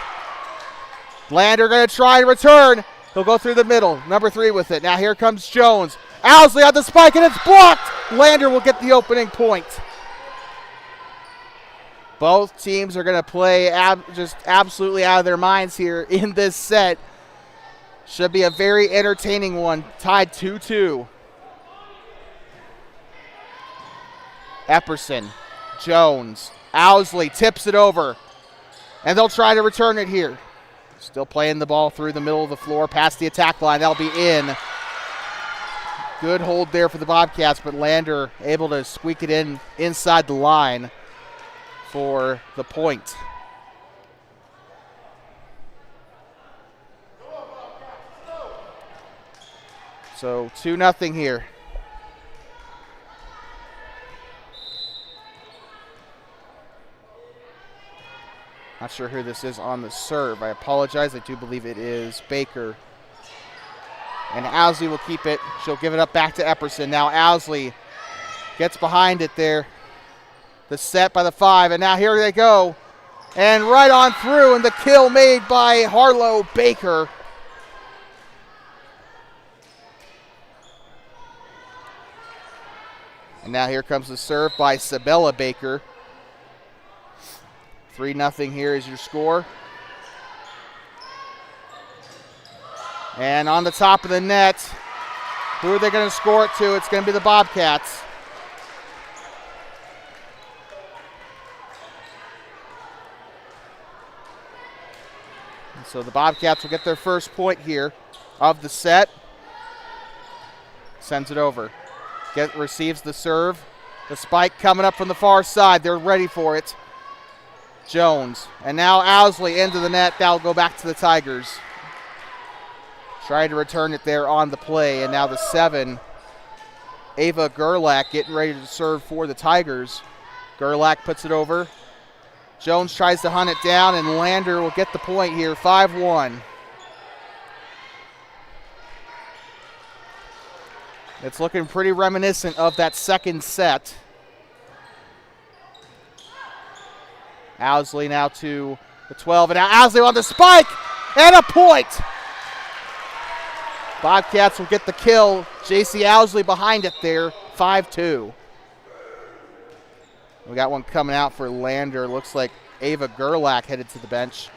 Lander going to try and return. He'll go through the middle. Number 3 with it. Now here comes Jones. Owsley on the spike, and it's blocked! Lander will get the opening point. Both teams are going to play just absolutely out of their minds here in this set. Should be a very entertaining one. Tied 2-2. Epperson, Jones, Owsley tips it over. And they'll try to return it here. Still playing the ball through the middle of the floor past the attack line. That'll be in. Good hold there for the Bobcats, but Lander able to squeak it in inside the line for the point. So 2-0 here. Not sure who this is on the serve. I apologize. I do believe it is Baker. And Owsley will keep it. She'll give it up back to Epperson. Now Owsley gets behind it there. The set by the 5, and now here they go. And right on through, and the kill made by Harlow Baker. And now here comes the serve by Sabella Baker. 3-0 here is your score. And on the top of the net, who are they going to score it to? It's going to be the Bobcats. So the Bobcats will get their first point here of the set. Sends it over. Receives the serve. The spike coming up from the far side. They're ready for it. Jones. And now Owsley into the net. That'll go back to the Tigers. Trying to return it there on the play. And now the 7, Ava Gerlach, getting ready to serve for the Tigers. Gerlach puts it over. Jones tries to hunt it down, and Lander will get the point here, 5-1. It's looking pretty reminiscent of that second set. Owsley now to the 12, and now Owsley on the spike, and a point. Bobcats will get the kill. J.C. Owsley behind it there, 5-2. We got one coming out for Lander. Looks like Ava Gerlach headed to the bench,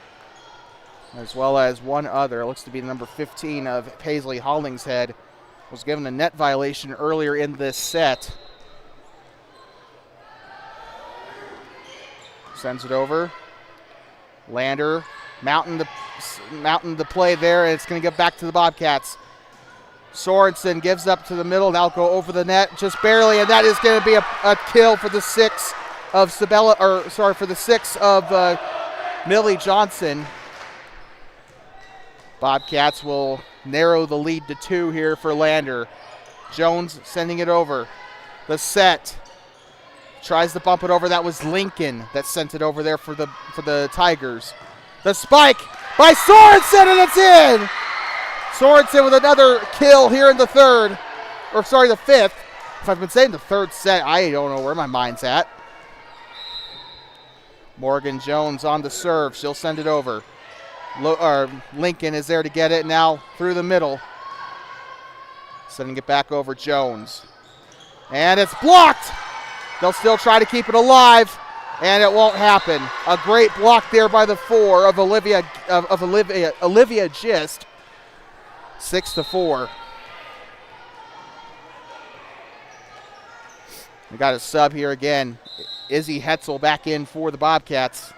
as well as one other. Looks to be number 15 of Paisley Hollingshead. Was given a net violation earlier in this set. Sends it over. Lander mounting the play there, and it's going to get back to the Bobcats. Sorensen gives up to the middle. Now go over the net just barely, and that is going to be a kill for the 6 of Millie Johnson. Bobcats will narrow the lead to 2 here for Lander. Jones sending it over. The set tries to bump it over. That was Lincoln that sent it over there for the Tigers. The spike by Sorensen, and it's in. Sorensen with another kill here in the the 5th. If I've been saying the 3rd set, I don't know where my mind's at. Morgan Jones on the serve. She'll send it over. Lincoln is there to get it now through the middle. Sending it back over Jones. And it's blocked. They'll still try to keep it alive, and it won't happen. A great block there by the 4 of Olivia Gist. 6-4. We got a sub here again. Izzy Hetzel back in for the Bobcats.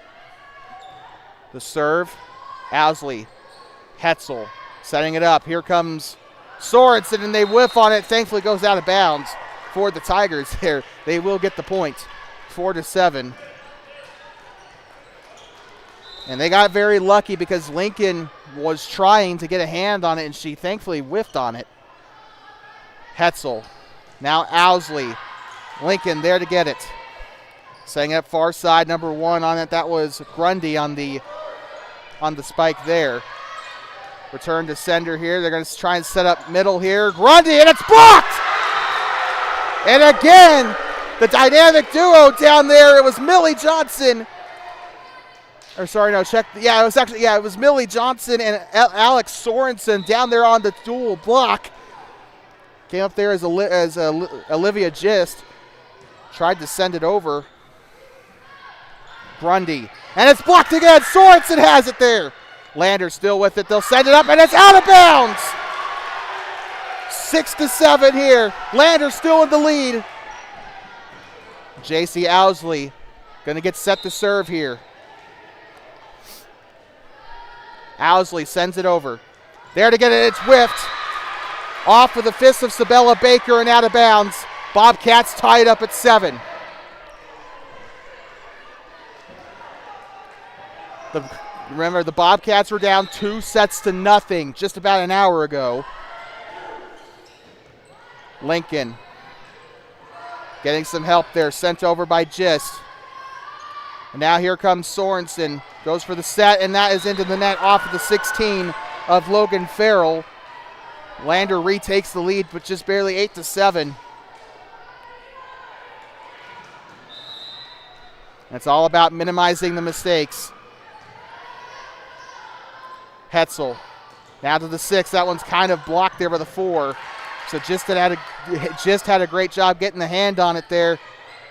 The serve. Owsley. Hetzel setting it up. Here comes Sorensen, and they whiff on it. Thankfully goes out of bounds for the Tigers here. They will get the point. 4-7. And they got very lucky because Lincoln was trying to get a hand on it, and she thankfully whiffed on it. Hetzel. Now Owsley. Lincoln there to get it. Setting up far side, number 1 on it. That was Grundy on the spike there. Return to sender here. They're going to try and set up middle here. Grundy, and it's blocked! And again, the dynamic duo down there. It was Millie Johnson. Or sorry, no, check. Yeah, it was Millie Johnson and Alex Sorensen down there on the dual block. Came up there as Olivia Gist. Tried to send it over. Grundy. And it's blocked again. Sorensen has it there. Lander still with it. They'll send it up, and it's out of bounds. 6-7 here. Lander still in the lead. J.C. Owsley going to get set to serve here. Owsley sends it over. There to get it. It's whiffed. Off with the fist of Sabella Baker and out of bounds. Bobcats tie it up at 7. Remember, the Bobcats were down 2-0 just about an hour ago. Lincoln getting some help there, sent over by Gist. And now here comes Sorensen. Goes for the set, and that is into the net off of the 16 of Logan Farrell. Lander retakes the lead, but just barely 8-7. It's all about minimizing the mistakes. Hetzel now to the 6. That one's kind of blocked there by the 4. So just had a great job getting the hand on it there.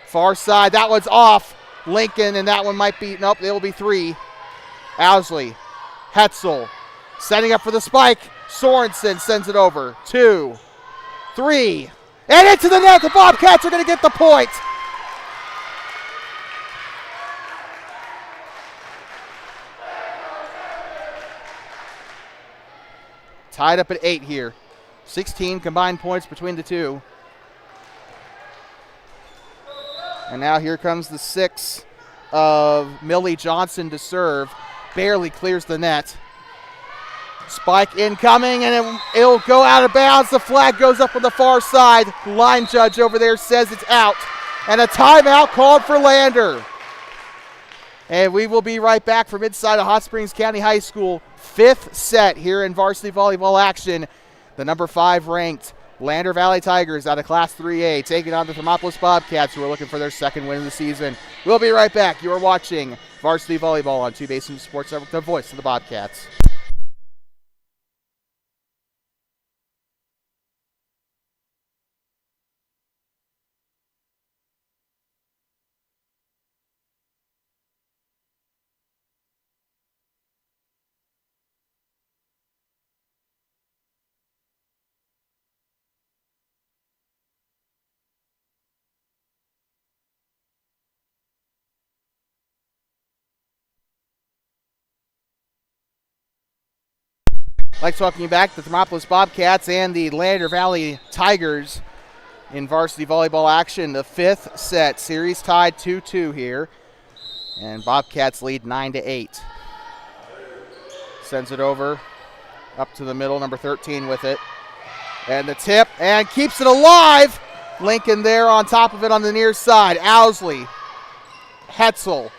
Far side, that one's off. Lincoln, and that one might be, nope, it will be 3. Owsley, Hetzel, setting up for the spike. Sorensen sends it over. 2, 3, and into the net. The Bobcats are going to get the point. Tied up at 8 here. 16 combined points between the two. And now here comes the 6 of Millie Johnson to serve. Barely clears the net. Spike incoming, and it'll go out of bounds. The flag goes up on the far side. Line judge over there says it's out. And a timeout called for Lander. And we will be right back from inside of Hot Springs County High School. 5th set here in varsity volleyball action. The number 5 ranked Lander Valley Tigers out of Class 3A taking on the Thermopolis Bobcats, who are looking for their 2nd win of the season. We'll be right back. You are watching Varsity Volleyball on 2 Basin Sports Network, the voice of the Bobcats. Like talking you back, the Thermopolis Bobcats and the Lander Valley Tigers in varsity volleyball action. The 5th set, series tied 2-2 here. And Bobcats lead 9-8. Sends it over, up to the middle, number 13 with it. And the tip, and keeps it alive. Lincoln there on top of it on the near side. Owsley, Hetzel.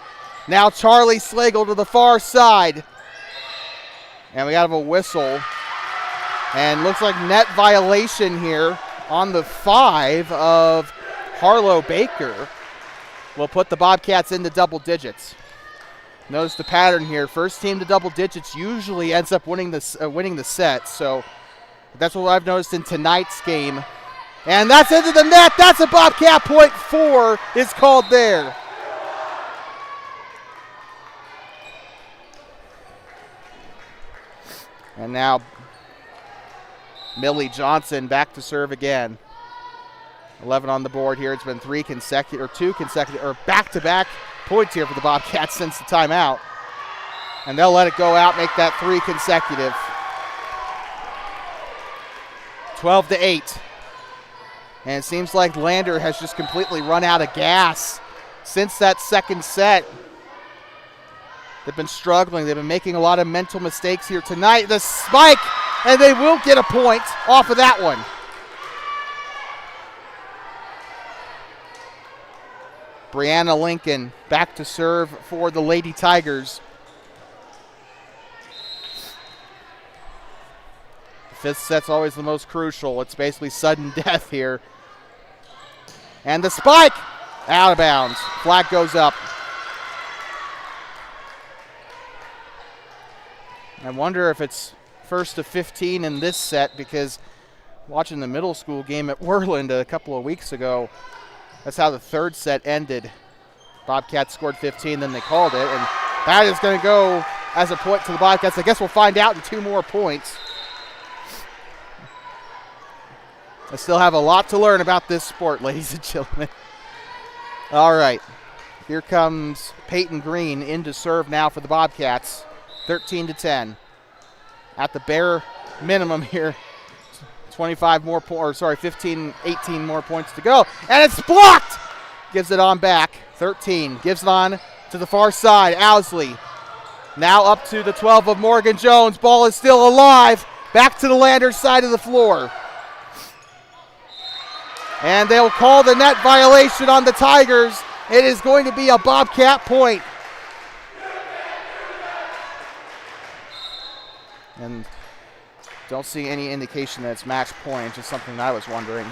Now Charlie Slagle to the far side. And we got a whistle. And looks like net violation here on the 5 of Harlow Baker. Will put the Bobcats into double digits. Notice the pattern here. First team to double digits usually ends up winning the set. So that's what I've noticed in tonight's game. And that's into the net. That's a Bobcat point. 4 is called there. And now Millie Johnson back to serve again. 11 on the board here. It's been 2 consecutive, or back-to-back points here for the Bobcats since the timeout. And they'll let it go out, make that 3 consecutive. 12-8. And it seems like Lander has just completely run out of gas since that second set. They've been struggling. They've been making a lot of mental mistakes here tonight. The spike, and they will get a point off of that one. Brianna Lincoln back to serve for the Lady Tigers. The fifth set's always the most crucial. It's basically sudden death here. And the spike, out of bounds. Flag goes up. I wonder if it's first to 15 in this set, because watching the middle school game at Worland a couple of weeks ago, that's how the third set ended. Bobcats scored 15, then they called it, and that is going to go as a point to the Bobcats. I guess we'll find out in 2 more points. I still have a lot to learn about this sport, ladies and gentlemen. All right, here comes Peyton Green in to serve now for the Bobcats. 13-10. At the bare minimum here, 15, 18 more points to go. And it's blocked! Gives it on back. 13. Gives it on to the far side. Owsley. Now up to the 12 of Morgan Jones. Ball is still alive. Back to the Landers side of the floor. And they'll call the net violation on the Tigers. It is going to be a Bobcat point. And don't see any indication that it's match point, just something I was wondering.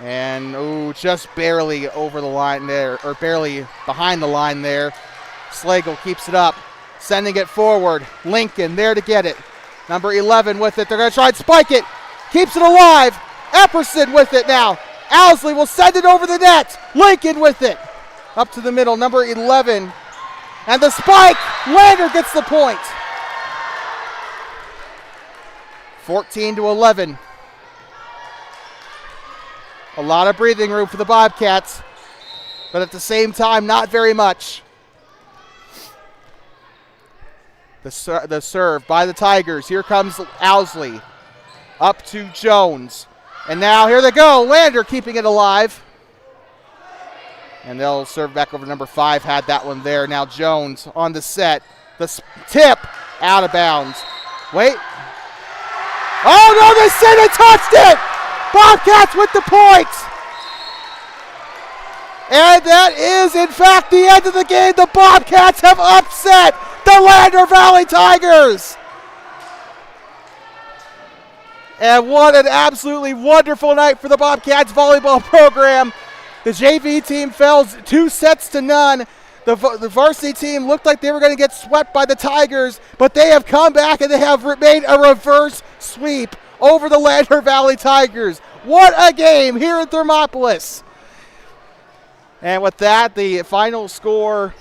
And, just barely over the line there, or barely behind the line there. Slagle keeps it up, sending it forward. Lincoln there to get it. Number 11 with it. They're going to try and spike it. Keeps it alive. Epperson with it now. Owsley will send it over the net. Lincoln with it. Up to the middle, number 11. And the spike. Lander gets the point. 14-11. A lot of breathing room for the Bobcats, but at the same time, not very much. The serve by the Tigers. Here comes Owsley. Up to Jones. And now here they go. Lander keeping it alive. And they'll serve back over number 5. Had that one there. Now Jones on the set. The tip out of bounds. Wait. Oh no, they said it touched it. Bobcats with the point. And that is in fact the end of the game. The Bobcats have upset the Lander Valley Tigers. And what an absolutely wonderful night for the Bobcats volleyball program. The JV team fell 2-0. The varsity team looked like they were going to get swept by the Tigers, but they have come back and they have made a reverse sweep over the Lander Valley Tigers. What a game here in Thermopolis. And with that, the final score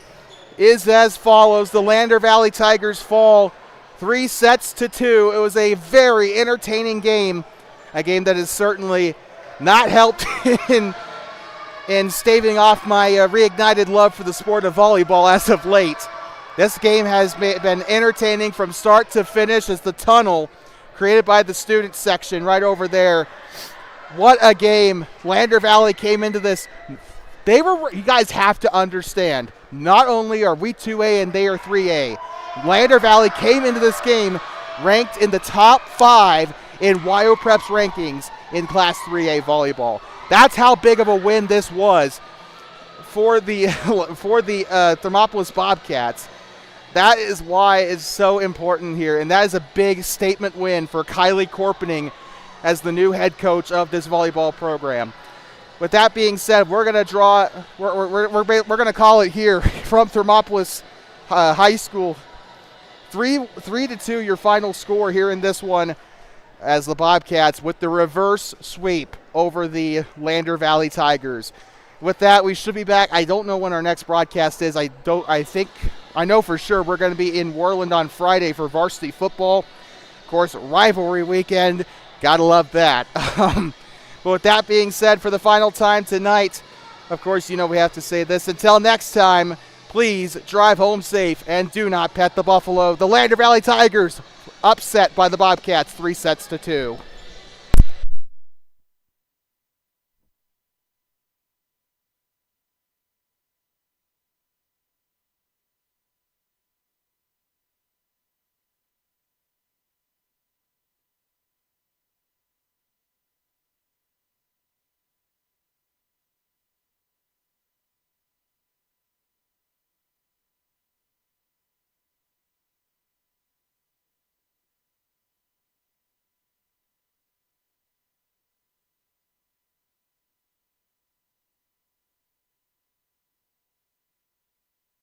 is as follows. The Lander Valley Tigers fall 3-2. It was a very entertaining game, a game that has certainly not helped in staving off my reignited love for the sport of volleyball as of late. This game has been entertaining from start to finish as the tunnel created by the student section right over there. What a game. Lander Valley came into this. You guys have to understand, not only are we 2A and they are 3A, Lander Valley came into this game ranked in the top 5 in WyoPrep's rankings in Class 3A volleyball. That's how big of a win this was for the Thermopolis Bobcats. That is why it's so important here, and that is a big statement win for Kylie Korpening as the new head coach of this volleyball program. With that being said, we're going to call it here from Thermopolis High School. 3-2 your final score here in this one, as the Bobcats with the reverse sweep over the Lander Valley Tigers. With that, we should be back. I don't know when our next broadcast is. I know for sure we're going to be in Worland on Friday for varsity football. Of course, rivalry weekend. Gotta love that. But with that being said, for the final time tonight, of course, we have to say this. Until next time, please drive home safe and do not pet the buffalo. The Lander Valley Tigers upset by the Bobcats 3-2.